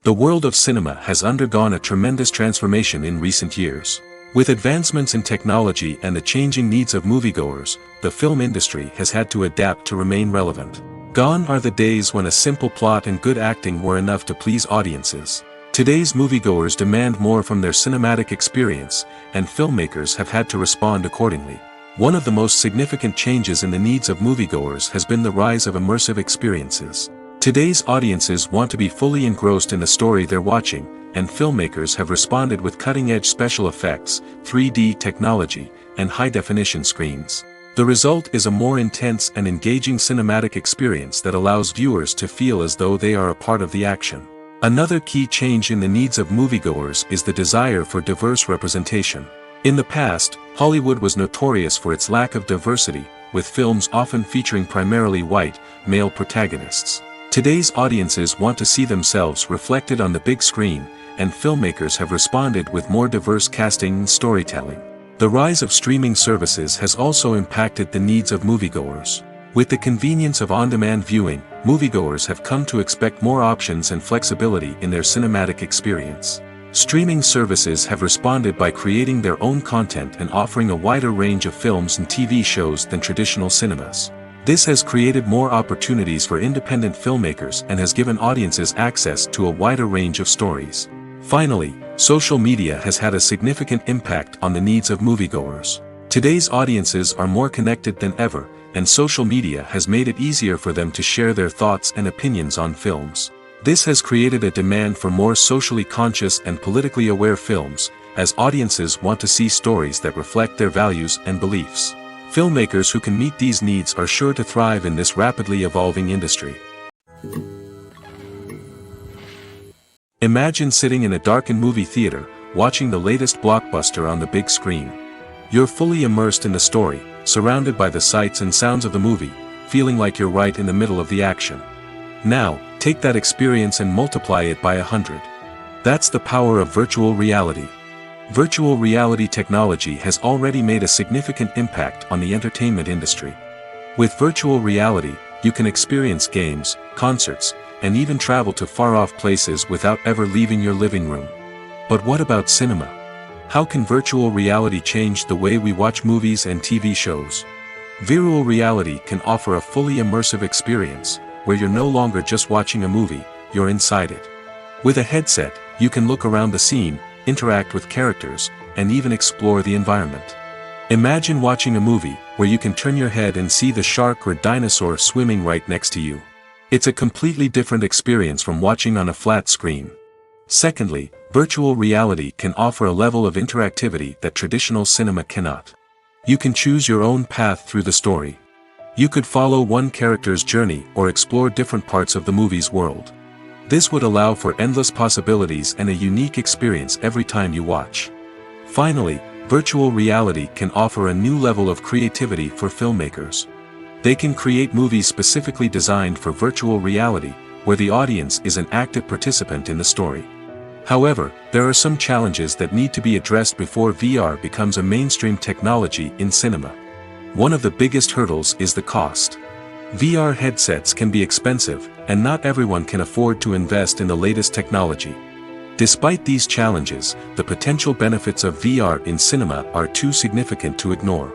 The world of cinema has undergone a tremendous transformation in recent years. With advancements in technology and the changing needs of moviegoers, the film industry has had to adapt to remain relevant. Gone are the days when a simple plot and good acting were enough to please audiences. Today's moviegoers demand more from their cinematic experience, and filmmakers have had to respond accordingly. One of the most significant changes in the needs of moviegoers has been the rise of immersive experiences. Today's audiences want to be fully engrossed in the story they're watching, and filmmakers have responded with cutting-edge special effects, 3D technology, and high-definition screens. The result is a more intense and engaging cinematic experience that allows viewers to feel as though they are a part of the action. Another key change in the needs of moviegoers is the desire for diverse representation. In the past, Hollywood was notorious for its lack of diversity, with films often featuring primarily white, male protagonists. Today's audiences want to see themselves reflected on the big screen, and filmmakers have responded with more diverse casting and storytelling. The rise of streaming services has also impacted the needs of moviegoers. With the convenience of on-demand viewing, moviegoers have come to expect more options and flexibility in their cinematic experience. Streaming services have responded by creating their own content and offering a wider range of films and TV shows than traditional cinemas. This has created more opportunities for independent filmmakers and has given audiences access to a wider range of stories. Finally, social media has had a significant impact on the needs of moviegoers. Today's audiences are more connected than ever, and social media has made it easier for them to share their thoughts and opinions on films. This has created a demand for more socially conscious and politically aware films, as audiences want to see stories that reflect their values and beliefs. Filmmakers who can meet these needs are sure to thrive in this rapidly evolving industry. Imagine sitting in a darkened movie theater, watching the latest blockbuster on the big screen. You're fully immersed in the story, surrounded by the sights and sounds of the movie, feeling like you're right in the middle of the action. Now, take that experience and multiply it by 100. That's the power of virtual reality. Virtual reality technology has already made a significant impact on the entertainment industry. With virtual reality, you can experience games, concerts, and even travel to far-off places without ever leaving your living room. But what about cinema? How can virtual reality change the way we watch movies and TV shows? Virtual reality can offer a fully immersive experience, where you're no longer just watching a movie, you're inside it. With a headset, you can look around the scene, interact with characters, and even explore the environment. Imagine watching a movie where you can turn your head and see the shark or dinosaur swimming right next to you. It's a completely different experience from watching on a flat screen. Secondly, virtual reality can offer a level of interactivity that traditional cinema cannot. You can choose your own path through the story. You could follow one character's journey or explore different parts of the movie's world. This would allow for endless possibilities and a unique experience every time you watch. Finally, virtual reality can offer a new level of creativity for filmmakers. They can create movies specifically designed for virtual reality, where the audience is an active participant in the story. However, there are some challenges that need to be addressed before VR becomes a mainstream technology in cinema. One of the biggest hurdles is the cost. VR headsets can be expensive, and not everyone can afford to invest in the latest technology. Despite these challenges, the potential benefits of VR in cinema are too significant to ignore.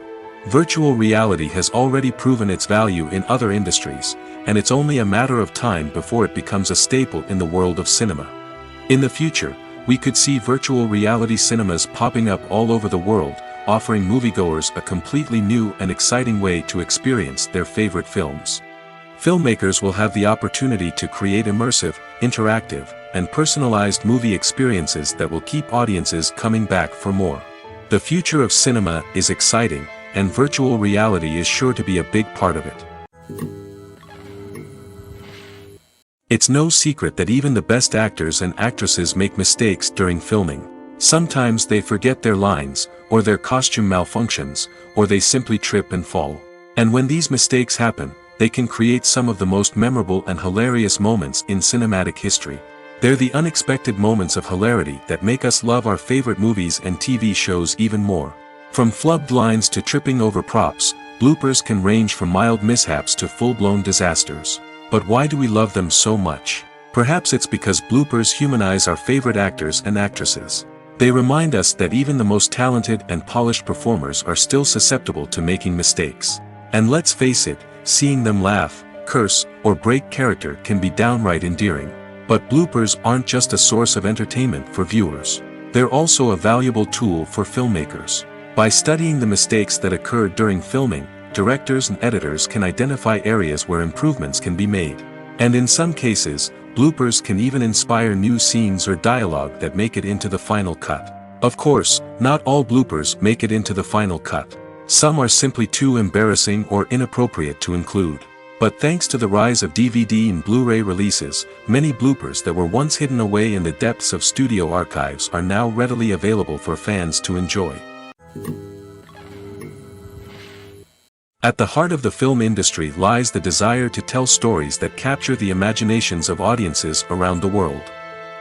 Virtual reality has already proven its value in other industries, and it's only a matter of time before it becomes a staple in the world of cinema. In the future, we could see virtual reality cinemas popping up all over the world, offering moviegoers a completely new and exciting way to experience their favorite films. Filmmakers will have the opportunity to create immersive, interactive, and personalized movie experiences that will keep audiences coming back for more. The future of cinema is exciting, and virtual reality is sure to be a big part of it. It's no secret that even the best actors and actresses make mistakes during filming. Sometimes they forget their lines, or their costume malfunctions, or they simply trip and fall. And when these mistakes happen, they can create some of the most memorable and hilarious moments in cinematic history. They're the unexpected moments of hilarity that make us love our favorite movies and TV shows even more. From flubbed lines to tripping over props, bloopers can range from mild mishaps to full-blown disasters. But why do we love them so much? Perhaps it's because bloopers humanize our favorite actors and actresses. They remind us that even the most talented and polished performers are still susceptible to making mistakes. And let's face it, seeing them laugh, curse, or break character can be downright endearing. But bloopers aren't just a source of entertainment for viewers. They're also a valuable tool for filmmakers. By studying the mistakes that occurred during filming, directors and editors can identify areas where improvements can be made. And in some cases, bloopers can even inspire new scenes or dialogue that make it into the final cut. Of course, not all bloopers make it into the final cut. Some are simply too embarrassing or inappropriate to include. But thanks to the rise of DVD and Blu-ray releases, many bloopers that were once hidden away in the depths of studio archives are now readily available for fans to enjoy. At the heart of the film industry lies the desire to tell stories that capture the imaginations of audiences around the world.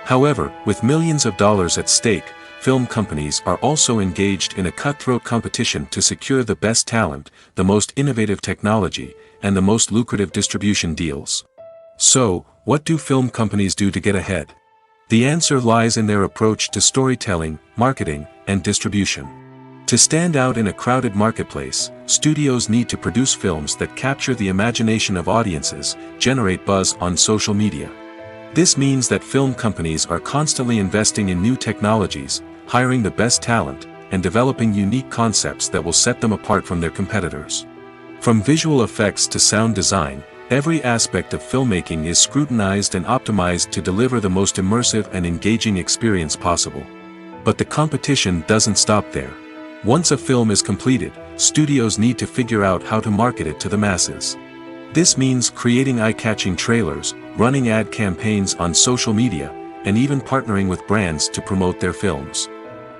However, with millions of dollars at stake, film companies are also engaged in a cutthroat competition to secure the best talent, the most innovative technology, and the most lucrative distribution deals. So, what do film companies do to get ahead? The answer lies in their approach to storytelling, marketing, and distribution. To stand out in a crowded marketplace, studios need to produce films that capture the imagination of audiences, generate buzz on social media. This means that film companies are constantly investing in new technologies, hiring the best talent, and developing unique concepts that will set them apart from their competitors. From visual effects to sound design, every aspect of filmmaking is scrutinized and optimized to deliver the most immersive and engaging experience possible. But the competition doesn't stop there. Once a film is completed, studios need to figure out how to market it to the masses. This means creating eye-catching trailers, running ad campaigns on social media, and even partnering with brands to promote their films.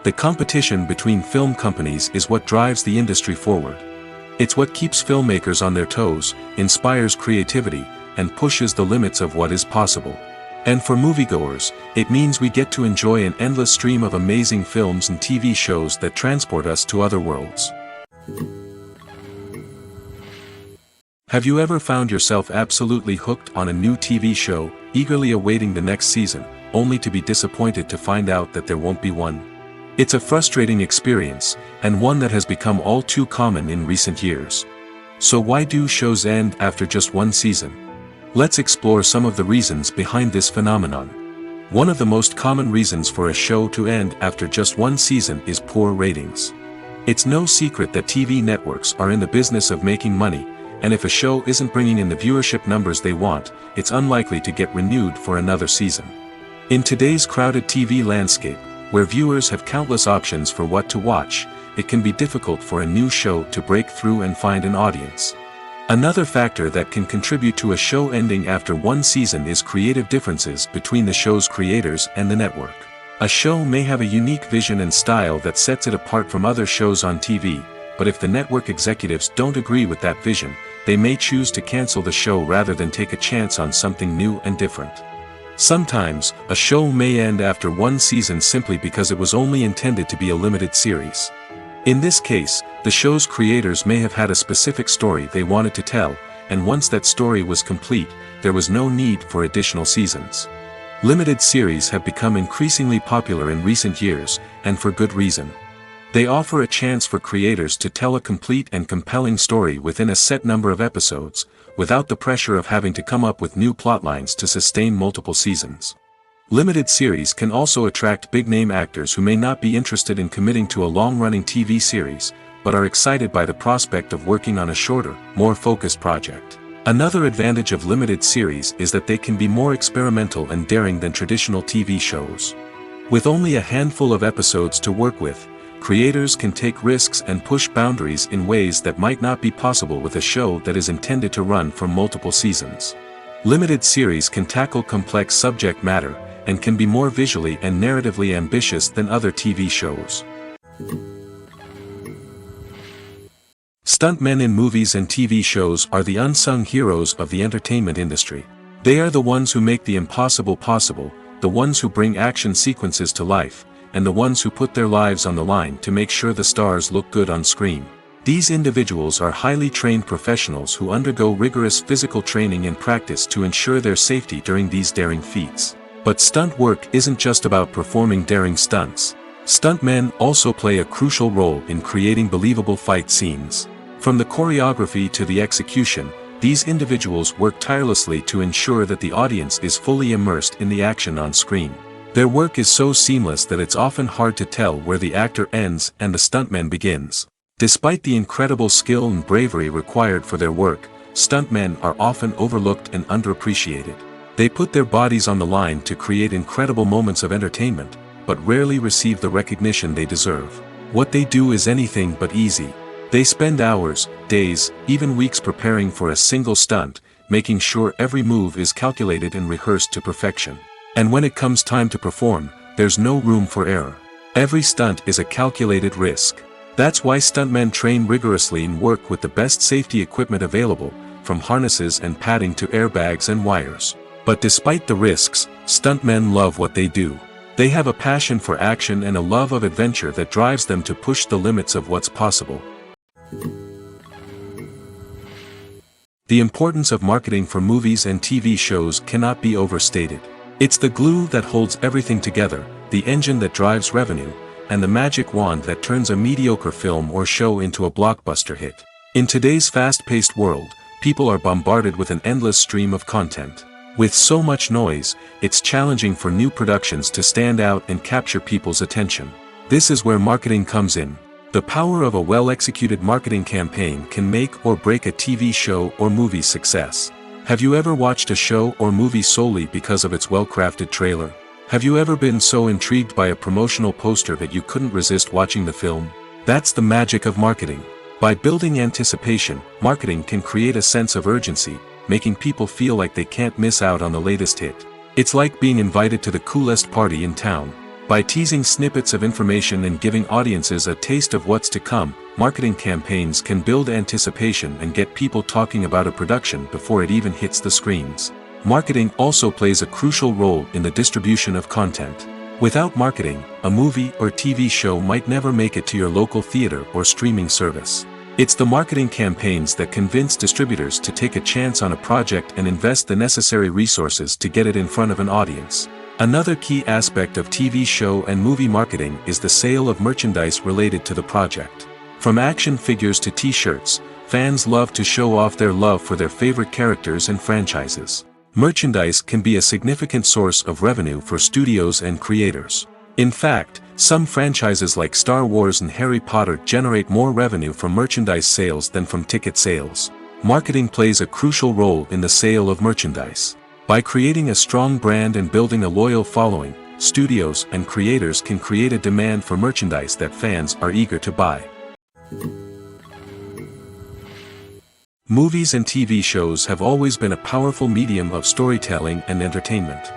The competition between film companies is what drives the industry forward. It's what keeps filmmakers on their toes, inspires creativity, and pushes the limits of what is possible. And for moviegoers, it means we get to enjoy an endless stream of amazing films and TV shows that transport us to other worlds. Have you ever found yourself absolutely hooked on a new TV show, eagerly awaiting the next season, only to be disappointed to find out that there won't be one? It's a frustrating experience, and one that has become all too common in recent years. So why do shows end after just one season? Let's explore some of the reasons behind this phenomenon. One of the most common reasons for a show to end after just one season is poor ratings. It's no secret that TV networks are in the business of making money, and if a show isn't bringing in the viewership numbers they want, it's unlikely to get renewed for another season. In today's crowded TV landscape, where viewers have countless options for what to watch, it can be difficult for a new show to break through and find an audience. Another factor that can contribute to a show ending after one season is creative differences between the show's creators and the network. A show may have a unique vision and style that sets it apart from other shows on TV, but if the network executives don't agree with that vision, they may choose to cancel the show rather than take a chance on something new and different. Sometimes, a show may end after one season simply because it was only intended to be a limited series. In this case, the show's creators may have had a specific story they wanted to tell, and once that story was complete, there was no need for additional seasons. Limited series have become increasingly popular in recent years, and for good reason. They offer a chance for creators to tell a complete and compelling story within a set number of episodes, without the pressure of having to come up with new plotlines to sustain multiple seasons. Limited series can also attract big-name actors who may not be interested in committing to a long-running TV series, but are excited by the prospect of working on a shorter, more focused project. Another advantage of limited series is that they can be more experimental and daring than traditional TV shows. With only a handful of episodes to work with, creators can take risks and push boundaries in ways that might not be possible with a show that is intended to run for multiple seasons. Limited series can tackle complex subject matter, and can be more visually and narratively ambitious than other TV shows. Stuntmen in movies and TV shows are the unsung heroes of the entertainment industry. They are the ones who make the impossible possible, the ones who bring action sequences to life, and the ones who put their lives on the line to make sure the stars look good on screen. These individuals are highly trained professionals who undergo rigorous physical training and practice to ensure their safety during these daring feats. But stunt work isn't just about performing daring stunts. Stuntmen also play a crucial role in creating believable fight scenes. From the choreography to the execution, these individuals work tirelessly to ensure that the audience is fully immersed in the action on screen. Their work is so seamless that it's often hard to tell where the actor ends and the stuntman begins. Despite the incredible skill and bravery required for their work, stuntmen are often overlooked and underappreciated. They put their bodies on the line to create incredible moments of entertainment, but rarely receive the recognition they deserve. What they do is anything but easy. They spend hours, days, even weeks preparing for a single stunt, making sure every move is calculated and rehearsed to perfection. And when it comes time to perform, there's no room for error. Every stunt is a calculated risk. That's why stuntmen train rigorously and work with the best safety equipment available, from harnesses and padding to airbags and wires. But despite the risks, stuntmen love what they do. They have a passion for action and a love of adventure that drives them to push the limits of what's possible. The importance of marketing for movies and TV shows cannot be overstated. It's the glue that holds everything together, the engine that drives revenue, and the magic wand that turns a mediocre film or show into a blockbuster hit. In today's fast-paced world, people are bombarded with an endless stream of content. With so much noise, it's challenging for new productions to stand out and capture people's attention. This is where marketing comes in. The power of a well-executed marketing campaign can make or break a TV show or movie's success. Have you ever watched a show or movie solely because of its well-crafted trailer? Have you ever been so intrigued by a promotional poster that you couldn't resist watching the film? That's the magic of marketing. By building anticipation, marketing can create a sense of urgency, making people feel like they can't miss out on the latest hit. It's like being invited to the coolest party in town. By teasing snippets of information and giving audiences a taste of what's to come, marketing campaigns can build anticipation and get people talking about a production before it even hits the screens. Marketing also plays a crucial role in the distribution of content. Without marketing, a movie or TV show might never make it to your local theater or streaming service. It's the marketing campaigns that convince distributors to take a chance on a project and invest the necessary resources to get it in front of an audience. Another key aspect of TV show and movie marketing is the sale of merchandise related to the project. From action figures to t-shirts, fans love to show off their love for their favorite characters and franchises. Merchandise can be a significant source of revenue for studios and creators. In fact, some franchises like Star Wars and Harry Potter generate more revenue from merchandise sales than from ticket sales. Marketing plays a crucial role in the sale of merchandise. By creating a strong brand and building a loyal following, studios and creators can create a demand for merchandise that fans are eager to buy. Movies and TV shows have always been a powerful medium of storytelling and entertainment.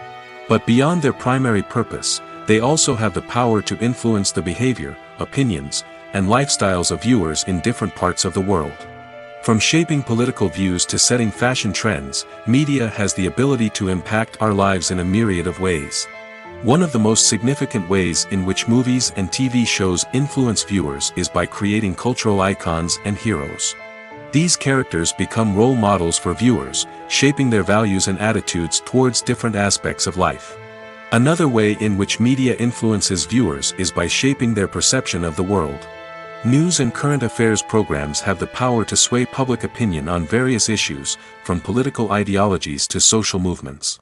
But beyond their primary purpose, they also have the power to influence the behavior, opinions, and lifestyles of viewers in different parts of the world. From shaping political views to setting fashion trends, media has the ability to impact our lives in a myriad of ways. One of the most significant ways in which movies and TV shows influence viewers is by creating cultural icons and heroes. These characters become role models for viewers, shaping their values and attitudes towards different aspects of life. Another way in which media influences viewers is by shaping their perception of the world. News and current affairs programs have the power to sway public opinion on various issues, from political ideologies to social movements.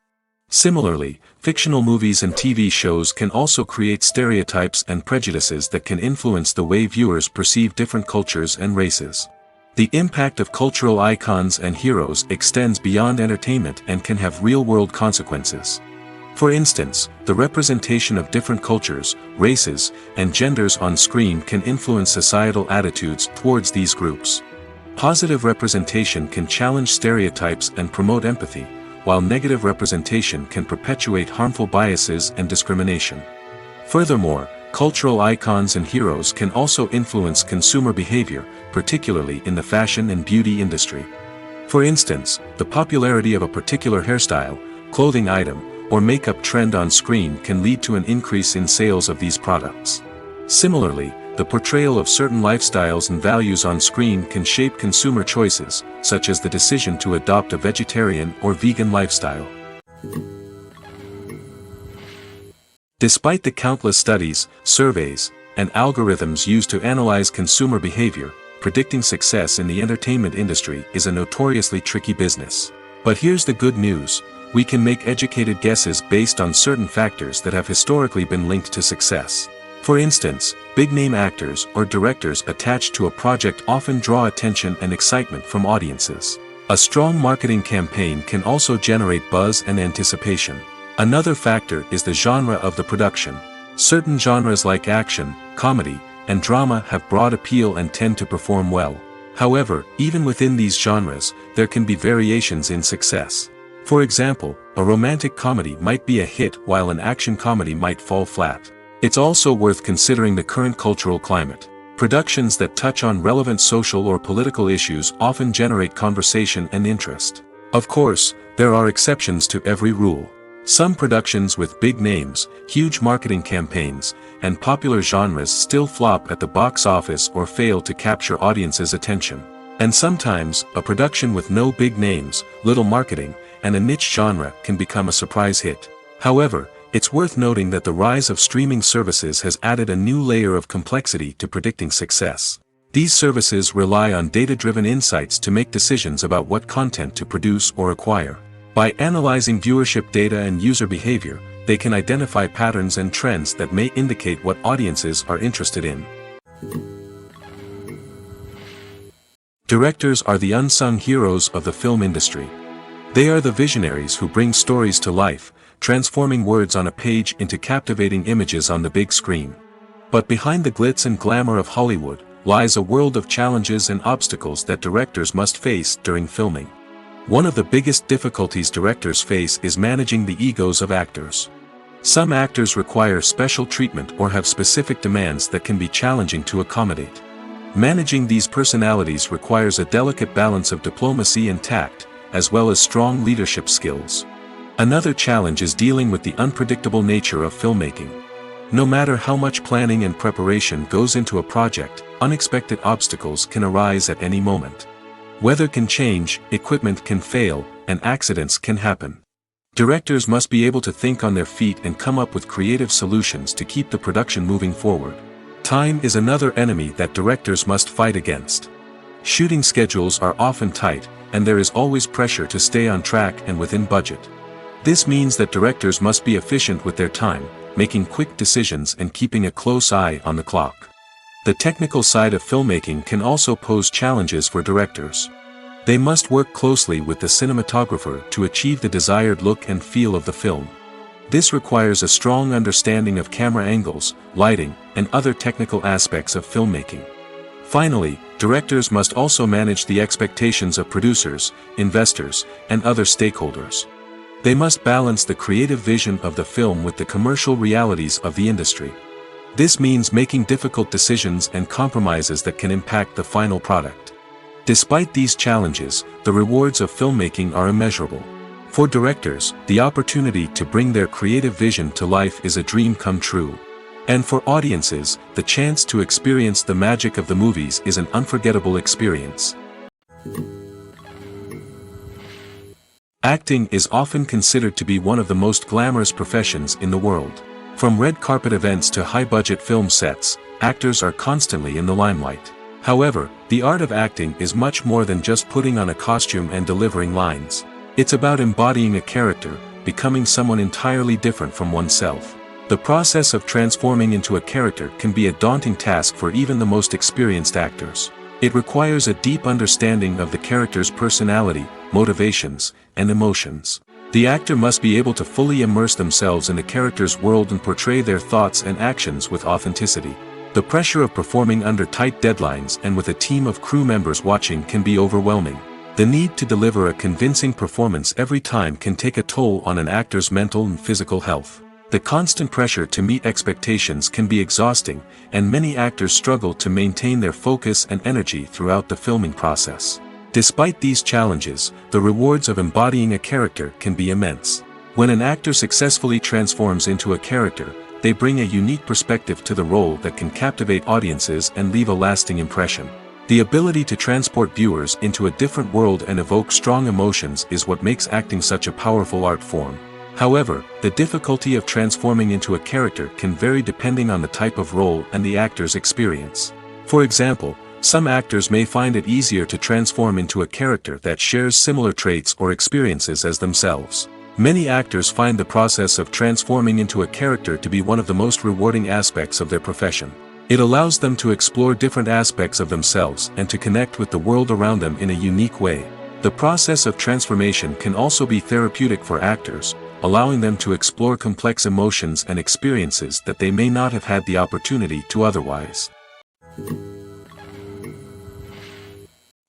Similarly, fictional movies and TV shows can also create stereotypes and prejudices that can influence the way viewers perceive different cultures and races. The impact of cultural icons and heroes extends beyond entertainment and can have real-world consequences. For instance, the representation of different cultures, races, and genders on screen can influence societal attitudes towards these groups. Positive representation can challenge stereotypes and promote empathy, while negative representation can perpetuate harmful biases and discrimination. Furthermore, cultural icons and heroes can also influence consumer behavior, particularly in the fashion and beauty industry. For instance, the popularity of a particular hairstyle, clothing item, or makeup trend on screen can lead to an increase in sales of these products. Similarly, the portrayal of certain lifestyles and values on screen can shape consumer choices, such as the decision to adopt a vegetarian or vegan lifestyle. Despite the countless studies, surveys, and algorithms used to analyze consumer behavior, predicting success in the entertainment industry is a notoriously tricky business. But here's the good news: we can make educated guesses based on certain factors that have historically been linked to success. For instance, big-name actors or directors attached to a project often draw attention and excitement from audiences. A strong marketing campaign can also generate buzz and anticipation. Another factor is the genre of the production. Certain genres like action, comedy, and drama have broad appeal and tend to perform well. However, even within these genres, there can be variations in success. For example, a romantic comedy might be a hit while an action comedy might fall flat. It's also worth considering the current cultural climate. Productions that touch on relevant social or political issues often generate conversation and interest. Of course, there are exceptions to every rule. Some productions with big names, huge marketing campaigns, and popular genres still flop at the box office or fail to capture audiences' attention. And sometimes, a production with no big names, little marketing, and a niche genre can become a surprise hit. However, it's worth noting that the rise of streaming services has added a new layer of complexity to predicting success. These services rely on data-driven insights to make decisions about what content to produce or acquire. By analyzing viewership data and user behavior, they can identify patterns and trends that may indicate what audiences are interested in. Directors are the unsung heroes of the film industry. They are the visionaries who bring stories to life, transforming words on a page into captivating images on the big screen. But behind the glitz and glamour of Hollywood lies a world of challenges and obstacles that directors must face during filming. One of the biggest difficulties directors face is managing the egos of actors. Some actors require special treatment or have specific demands that can be challenging to accommodate. Managing these personalities requires a delicate balance of diplomacy and tact, as well as strong leadership skills. Another challenge is dealing with the unpredictable nature of filmmaking. No matter how much planning and preparation goes into a project, unexpected obstacles can arise at any moment. Weather can change, equipment can fail, and accidents can happen. Directors must be able to think on their feet and come up with creative solutions to keep the production moving forward. Time is another enemy that directors must fight against. Shooting schedules are often tight, and there is always pressure to stay on track and within budget. This means that directors must be efficient with their time, making quick decisions and keeping a close eye on the clock. The technical side of filmmaking can also pose challenges for directors. They must work closely with the cinematographer to achieve the desired look and feel of the film. This requires a strong understanding of camera angles, lighting, and other technical aspects of filmmaking. Finally, directors must also manage the expectations of producers, investors, and other stakeholders. They must balance the creative vision of the film with the commercial realities of the industry. This means making difficult decisions and compromises that can impact the final product. Despite these challenges, the rewards of filmmaking are immeasurable. For directors, the opportunity to bring their creative vision to life is a dream come true. And for audiences, the chance to experience the magic of the movies is an unforgettable experience. Acting is often considered to be one of the most glamorous professions in the world. From red carpet events to high-budget film sets, actors are constantly in the limelight. However, the art of acting is much more than just putting on a costume and delivering lines. It's about embodying a character, becoming someone entirely different from oneself. The process of transforming into a character can be a daunting task for even the most experienced actors. It requires a deep understanding of the character's personality, motivations, and emotions. The actor must be able to fully immerse themselves in the character's world and portray their thoughts and actions with authenticity. The pressure of performing under tight deadlines and with a team of crew members watching can be overwhelming. The need to deliver a convincing performance every time can take a toll on an actor's mental and physical health. The constant pressure to meet expectations can be exhausting, and many actors struggle to maintain their focus and energy throughout the filming process. Despite these challenges, the rewards of embodying a character can be immense. When an actor successfully transforms into a character, they bring a unique perspective to the role that can captivate audiences and leave a lasting impression. The ability to transport viewers into a different world and evoke strong emotions is what makes acting such a powerful art form. However, the difficulty of transforming into a character can vary depending on the type of role and the actor's experience. For example, some actors may find it easier to transform into a character that shares similar traits or experiences as themselves. Many actors find the process of transforming into a character to be one of the most rewarding aspects of their profession. It allows them to explore different aspects of themselves and to connect with the world around them in a unique way. The process of transformation can also be therapeutic for actors, allowing them to explore complex emotions and experiences that they may not have had the opportunity to otherwise.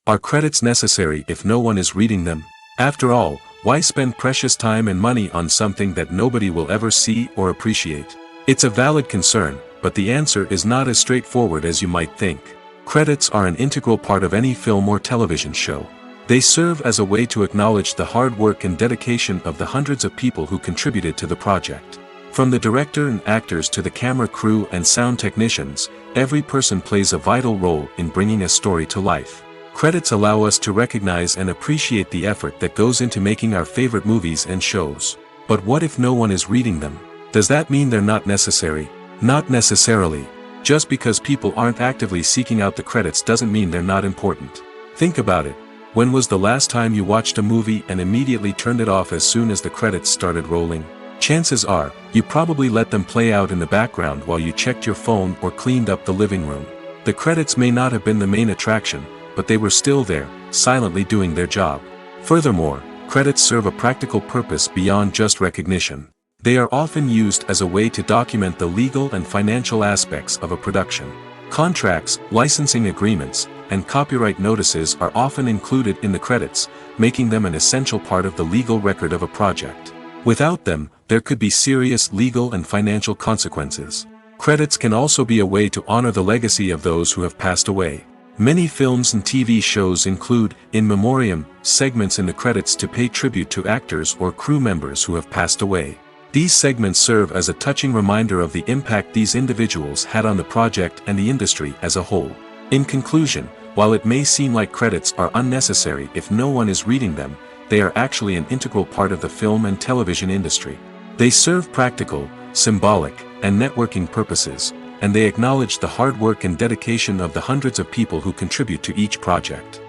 Are credits necessary if no one is reading them? After all, why spend precious time and money on something that nobody will ever see or appreciate? It's a valid concern, but the answer is not as straightforward as you might think. Credits are an integral part of any film or television show. They serve as a way to acknowledge the hard work and dedication of the hundreds of people who contributed to the project. From the director and actors to the camera crew and sound technicians, every person plays a vital role in bringing a story to life. Credits allow us to recognize and appreciate the effort that goes into making our favorite movies and shows. But what if no one is reading them? Does that mean they're not necessary? Not necessarily. Just because people aren't actively seeking out the credits doesn't mean they're not important. Think about it. When was the last time you watched a movie and immediately turned it off as soon as the credits started rolling? Chances are, you probably let them play out in the background while you checked your phone or cleaned up the living room. The credits may not have been the main attraction, but they were still there, silently doing their job. Furthermore, credits serve a practical purpose beyond just recognition. They are often used as a way to document the legal and financial aspects of a production. Contracts, licensing agreements, and copyright notices are often included in the credits, making them an essential part of the legal record of a project. Without them, there could be serious legal and financial consequences. Credits can also be a way to honor the legacy of those who have passed away. Many films and TV shows include, in memoriam, segments in the credits to pay tribute to actors or crew members who have passed away. These segments serve as a touching reminder of the impact these individuals had on the project and the industry as a whole. In conclusion, while it may seem like credits are unnecessary if no one is reading them, they are actually an integral part of the film and television industry. They serve practical, symbolic, and networking purposes, and they acknowledge the hard work and dedication of the hundreds of people who contribute to each project.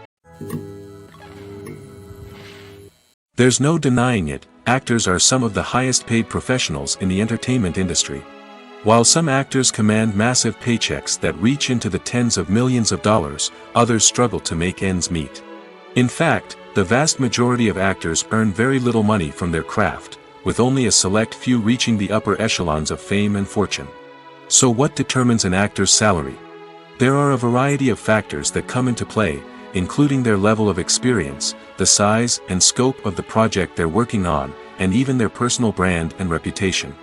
There's no denying it, actors are some of the highest paid professionals in the entertainment industry. While some actors command massive paychecks that reach into the tens of millions of dollars, others struggle to make ends meet. In fact, the vast majority of actors earn very little money from their craft, with only a select few reaching the upper echelons of fame and fortune. So what determines an actor's salary? There are a variety of factors that come into play, including their level of experience, the size and scope of the project they're working on, and even their personal brand and reputation.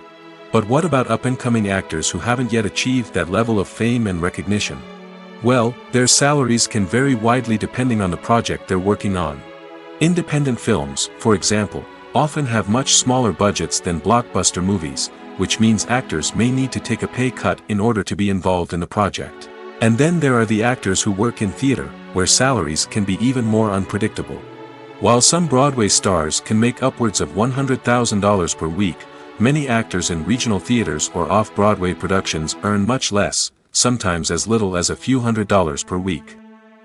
But what about up-and-coming actors who haven't yet achieved that level of fame and recognition? Well, their salaries can vary widely depending on the project they're working on. Independent films, for example, often have much smaller budgets than blockbuster movies, which means actors may need to take a pay cut in order to be involved in the project. And then there are the actors who work in theater, where salaries can be even more unpredictable. While some Broadway stars can make upwards of $100,000 per week, many actors in regional theaters or off-Broadway productions earn much less, sometimes as little as a few $100s per week.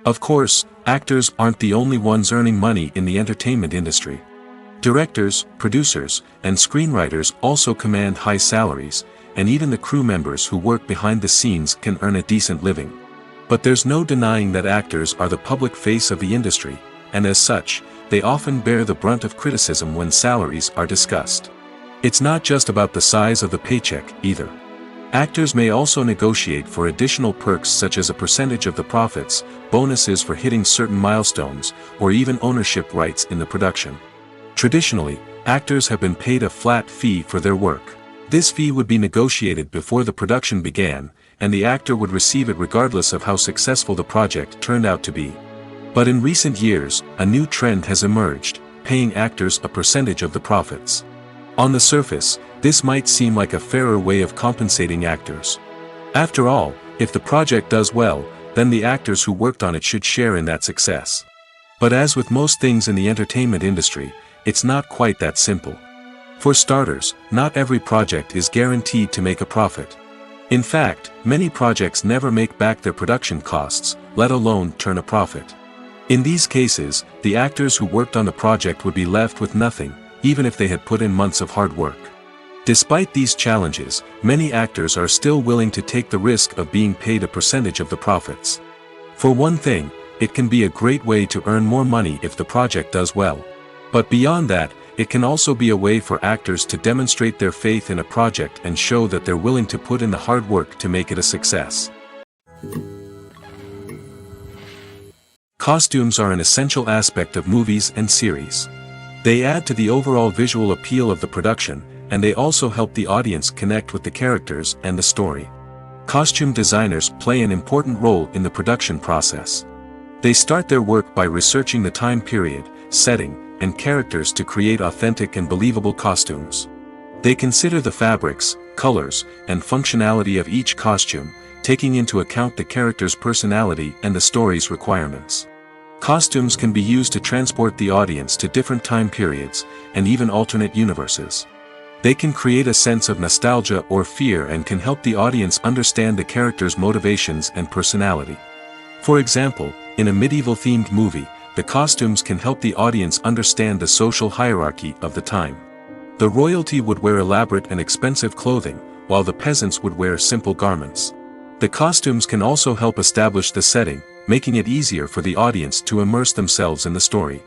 Of course, actors aren't the only ones earning money in the entertainment industry. Directors, producers, and screenwriters also command high salaries, and even the crew members who work behind the scenes can earn a decent living. But there's no denying that actors are the public face of the industry, and as such, they often bear the brunt of criticism when salaries are discussed. It's not just about the size of the paycheck, either. Actors may also negotiate for additional perks such as a percentage of the profits, bonuses for hitting certain milestones, or even ownership rights in the production. Traditionally, actors have been paid a flat fee for their work. This fee would be negotiated before the production began, and the actor would receive it regardless of how successful the project turned out to be. But in recent years, a new trend has emerged, paying actors a percentage of the profits. On the surface, this might seem like a fairer way of compensating actors. After all, if the project does well, then the actors who worked on it should share in that success. But as with most things in the entertainment industry, it's not quite that simple. For starters, not every project is guaranteed to make a profit. In fact, many projects never make back their production costs, let alone turn a profit. In these cases, the actors who worked on the project would be left with nothing, even if they had put in months of hard work. Despite these challenges, many actors are still willing to take the risk of being paid a percentage of the profits. For one thing, it can be a great way to earn more money if the project does well. But beyond that, it can also be a way for actors to demonstrate their faith in a project and show that they're willing to put in the hard work to make it a success. Costumes are an essential aspect of movies and series. They add to the overall visual appeal of the production, and they also help the audience connect with the characters and the story. Costume designers play an important role in the production process. They start their work by researching the time period, setting, and characters to create authentic and believable costumes. They consider the fabrics, colors, and functionality of each costume, taking into account the character's personality and the story's requirements. Costumes can be used to transport the audience to different time periods, and even alternate universes. They can create a sense of nostalgia or fear and can help the audience understand the character's motivations and personality. For example, in a medieval-themed movie, the costumes can help the audience understand the social hierarchy of the time. The royalty would wear elaborate and expensive clothing, while the peasants would wear simple garments. The costumes can also help establish the setting, making it easier for the audience to immerse themselves in the story.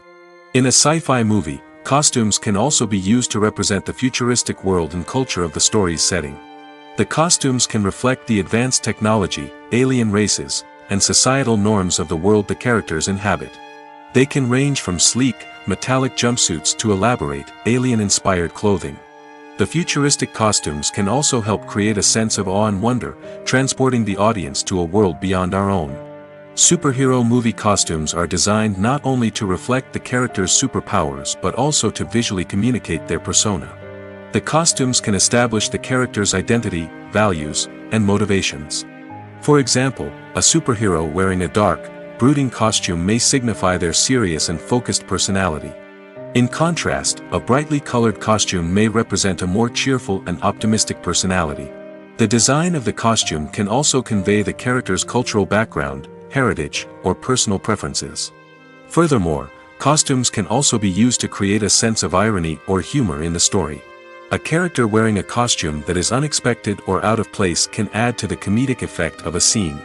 In a sci-fi movie, costumes can also be used to represent the futuristic world and culture of the story's setting. The costumes can reflect the advanced technology, alien races, and societal norms of the world the characters inhabit. They can range from sleek, metallic jumpsuits to elaborate, alien-inspired clothing. The futuristic costumes can also help create a sense of awe and wonder, transporting the audience to a world beyond our own. Superhero movie costumes are designed not only to reflect the character's superpowers but also to visually communicate their persona. The costumes can establish the character's identity, values, and motivations. For example, a superhero wearing a dark, brooding costume may signify their serious and focused personality. In contrast, a brightly colored costume may represent a more cheerful and optimistic personality. The design of the costume can also convey the character's cultural background, heritage, or personal preferences. Furthermore, costumes can also be used to create a sense of irony or humor in the story. A character wearing a costume that is unexpected or out of place can add to the comedic effect of a scene.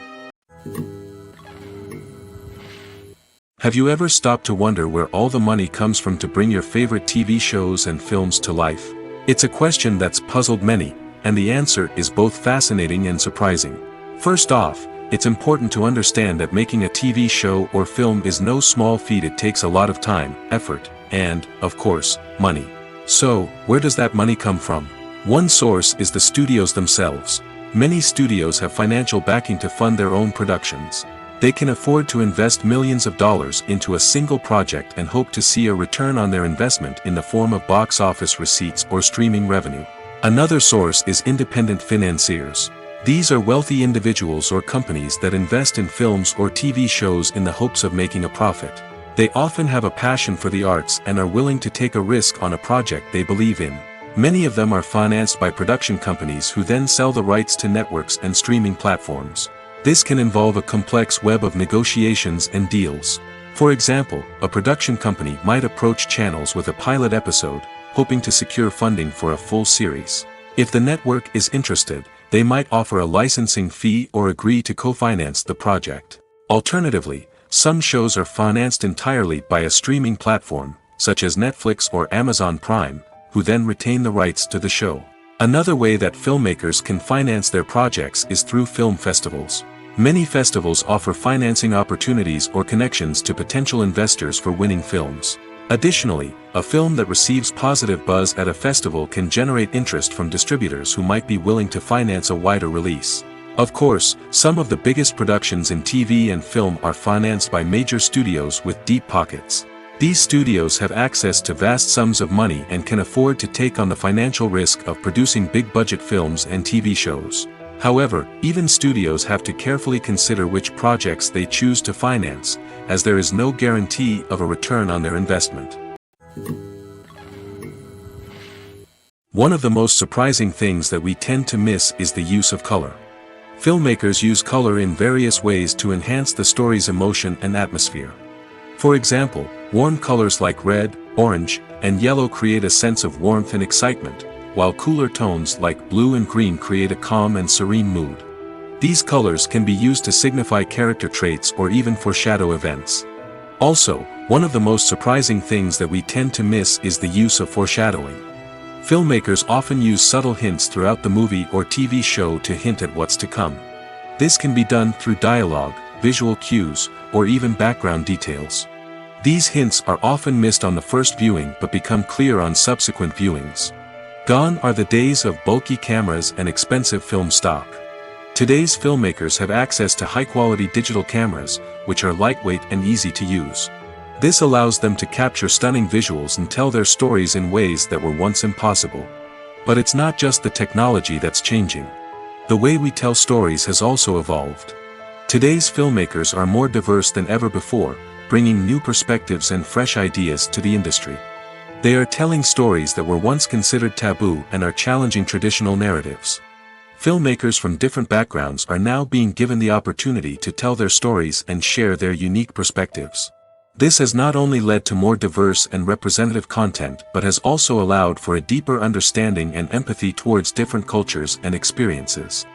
Have you ever stopped to wonder where all the money comes from to bring your favorite TV shows and films to life? It's a question that's puzzled many, and the answer is both fascinating and surprising. First off, it's important to understand that making a TV show or film is no small feat. It takes a lot of time, effort, and, of course, money. So, where does that money come from? One source is the studios themselves. Many studios have financial backing to fund their own productions. They can afford to invest millions of dollars into a single project and hope to see a return on their investment in the form of box office receipts or streaming revenue. Another source is independent financiers. These are wealthy individuals or companies that invest in films or TV shows in the hopes of making a profit. They often have a passion for the arts and are willing to take a risk on a project they believe in. Many of them are financed by production companies who then sell the rights to networks and streaming platforms. This can involve a complex web of negotiations and deals. For example, a production company might approach channels with a pilot episode, hoping to secure funding for a full series. If the network is interested, they might offer a licensing fee or agree to co-finance the project. Alternatively, some shows are financed entirely by a streaming platform, such as Netflix or Amazon Prime, who then retain the rights to the show. Another way that filmmakers can finance their projects is through film festivals. Many festivals offer financing opportunities or connections to potential investors for winning films. Additionally, a film that receives positive buzz at a festival can generate interest from distributors who might be willing to finance a wider release. Of course, some of the biggest productions in TV and film are financed by major studios with deep pockets. These studios have access to vast sums of money and can afford to take on the financial risk of producing big-budget films and TV shows. However, even studios have to carefully consider which projects they choose to finance, as there is no guarantee of a return on their investment. One of the most surprising things that we tend to miss is the use of color. Filmmakers use color in various ways to enhance the story's emotion and atmosphere. For example, warm colors like red, orange, and yellow create a sense of warmth and excitement, while cooler tones like blue and green create a calm and serene mood. These colors can be used to signify character traits or even foreshadow events. Also, one of the most surprising things that we tend to miss is the use of foreshadowing. Filmmakers often use subtle hints throughout the movie or TV show to hint at what's to come. This can be done through dialogue, visual cues, or even background details. These hints are often missed on the first viewing but become clear on subsequent viewings. Gone are the days of bulky cameras and expensive film stock. Today's filmmakers have access to high-quality digital cameras, which are lightweight and easy to use. This allows them to capture stunning visuals and tell their stories in ways that were once impossible. But it's not just the technology that's changing. The way we tell stories has also evolved. Today's filmmakers are more diverse than ever before, bringing new perspectives and fresh ideas to the industry. They are telling stories that were once considered taboo and are challenging traditional narratives. Filmmakers from different backgrounds are now being given the opportunity to tell their stories and share their unique perspectives. This has not only led to more diverse and representative content but has also allowed for a deeper understanding and empathy towards different cultures and experiences.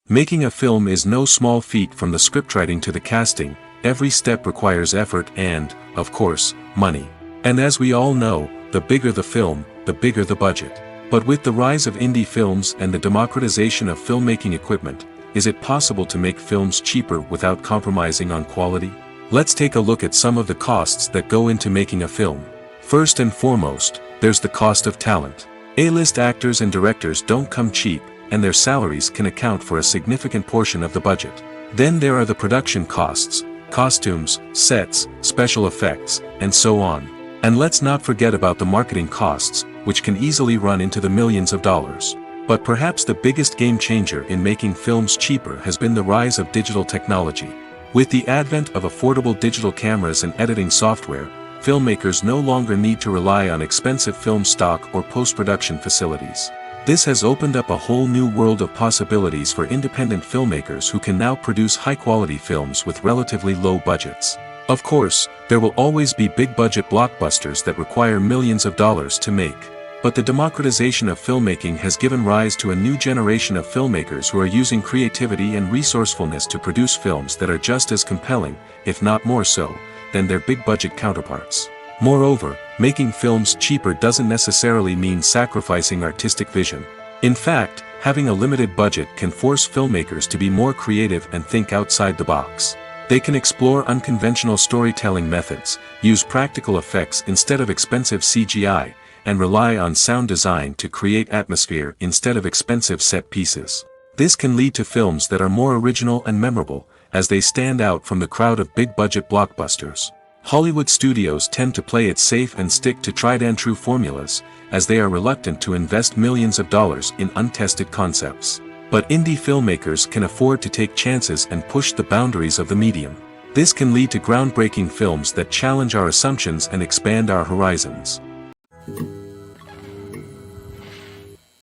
Making a film is no small feat. From the scriptwriting to the casting, every step requires effort and, of course, money. And as we all know, the bigger the film, the bigger the budget. But with the rise of indie films and the democratization of filmmaking equipment, is it possible to make films cheaper without compromising on quality? Let's take a look at some of the costs that go into making a film. First and foremost, there's the cost of talent. A-list actors and directors don't come cheap, and their salaries can account for a significant portion of the budget. Then there are the production costs, costumes, sets, special effects, and so on. And let's not forget about the marketing costs, which can easily run into the millions of dollars. But perhaps the biggest game changer in making films cheaper has been the rise of digital technology. With the advent of affordable digital cameras and editing software, filmmakers no longer need to rely on expensive film stock or post-production facilities. This has opened up a whole new world of possibilities for independent filmmakers who can now produce high-quality films with relatively low budgets. Of course, there will always be big-budget blockbusters that require millions of dollars to make. But the democratization of filmmaking has given rise to a new generation of filmmakers who are using creativity and resourcefulness to produce films that are just as compelling, if not more so, than their big-budget counterparts. Moreover, making films cheaper doesn't necessarily mean sacrificing artistic vision. In fact, having a limited budget can force filmmakers to be more creative and think outside the box. They can explore unconventional storytelling methods, use practical effects instead of expensive CGI, and rely on sound design to create atmosphere instead of expensive set pieces. This can lead to films that are more original and memorable, as they stand out from the crowd of big-budget blockbusters. Hollywood studios tend to play it safe and stick to tried-and-true formulas, as they are reluctant to invest millions of dollars in untested concepts. But indie filmmakers can afford to take chances and push the boundaries of the medium. This can lead to groundbreaking films that challenge our assumptions and expand our horizons.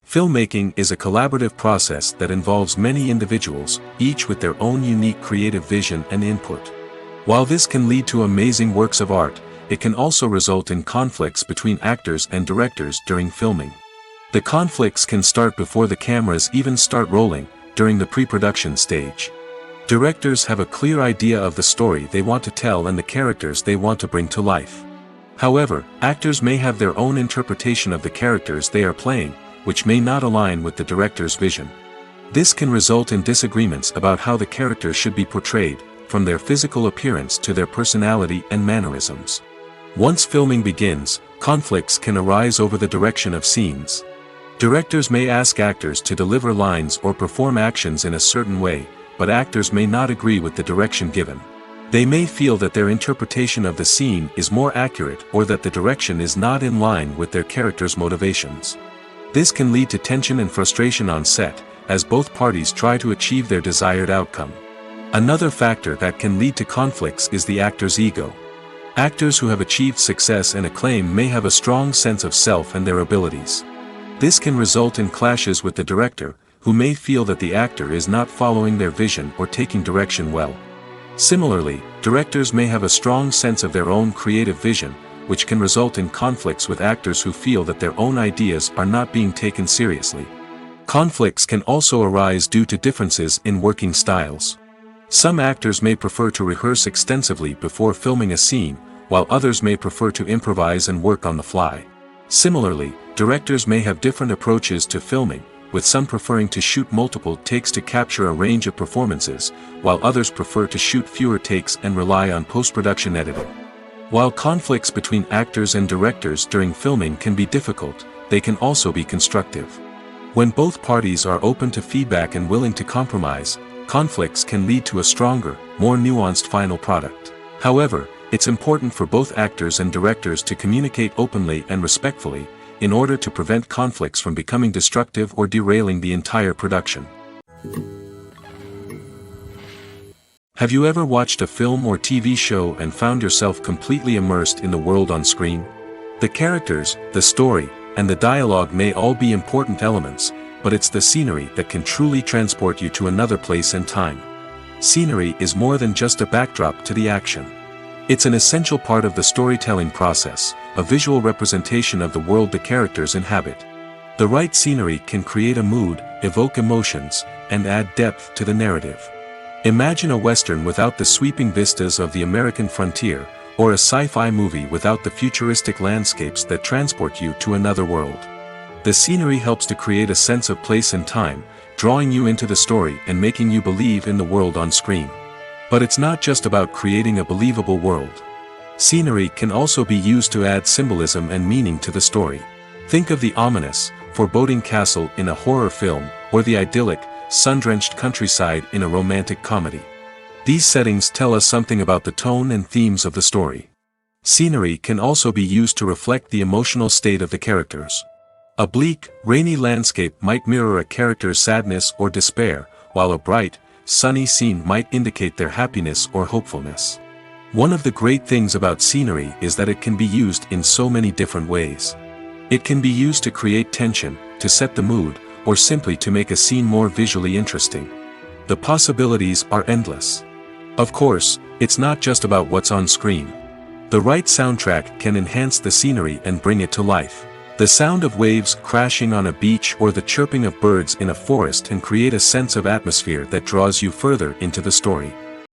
Filmmaking is a collaborative process that involves many individuals, each with their own unique creative vision and input. While this can lead to amazing works of art, it can also result in conflicts between actors and directors during filming. The conflicts can start before the cameras even start rolling, during the pre-production stage. Directors have a clear idea of the story they want to tell and the characters they want to bring to life. However, actors may have their own interpretation of the characters they are playing, which may not align with the director's vision. This can result in disagreements about how the characters should be portrayed, from their physical appearance to their personality and mannerisms. Once filming begins, conflicts can arise over the direction of scenes. Directors may ask actors to deliver lines or perform actions in a certain way, but actors may not agree with the direction given. They may feel that their interpretation of the scene is more accurate or that the direction is not in line with their character's motivations. This can lead to tension and frustration on set, as both parties try to achieve their desired outcome. Another factor that can lead to conflicts is the actor's ego. Actors who have achieved success and acclaim may have a strong sense of self and their abilities. This can result in clashes with the director, who may feel that the actor is not following their vision or taking direction well. Similarly, directors may have a strong sense of their own creative vision, which can result in conflicts with actors who feel that their own ideas are not being taken seriously. Conflicts can also arise due to differences in working styles. Some actors may prefer to rehearse extensively before filming a scene, while others may prefer to improvise and work on the fly. Similarly, directors may have different approaches to filming, with some preferring to shoot multiple takes to capture a range of performances, while others prefer to shoot fewer takes and rely on post-production editing. While conflicts between actors and directors during filming can be difficult, they can also be constructive. When both parties are open to feedback and willing to compromise, conflicts can lead to a stronger, more nuanced final product. However, it's important for both actors and directors to communicate openly and respectfully, in order to prevent conflicts from becoming destructive or derailing the entire production. Have you ever watched a film or TV show and found yourself completely immersed in the world on screen? The characters, the story, and the dialogue may all be important elements, but it's the scenery that can truly transport you to another place and time. Scenery is more than just a backdrop to the action. It's an essential part of the storytelling process, a visual representation of the world the characters inhabit. The right scenery can create a mood, evoke emotions, and add depth to the narrative. Imagine a Western without the sweeping vistas of the American frontier, or a sci-fi movie without the futuristic landscapes that transport you to another world. The scenery helps to create a sense of place and time, drawing you into the story and making you believe in the world on screen. But it's not just about creating a believable world. Scenery can also be used to add symbolism and meaning to the story. Think of the ominous, foreboding castle in a horror film, or the idyllic, sun-drenched countryside in a romantic comedy. These settings tell us something about the tone and themes of the story. Scenery can also be used to reflect the emotional state of the characters. A bleak, rainy landscape might mirror a character's sadness or despair, while a bright, sunny scene might indicate their happiness or hopefulness. One of the great things about scenery is that it can be used in so many different ways. It can be used to create tension, to set the mood, or simply to make a scene more visually interesting. The possibilities are endless. Of course, it's not just about what's on screen. The right soundtrack can enhance the scenery and bring it to life. The sound of waves crashing on a beach or the chirping of birds in a forest can create a sense of atmosphere that draws you further into the story.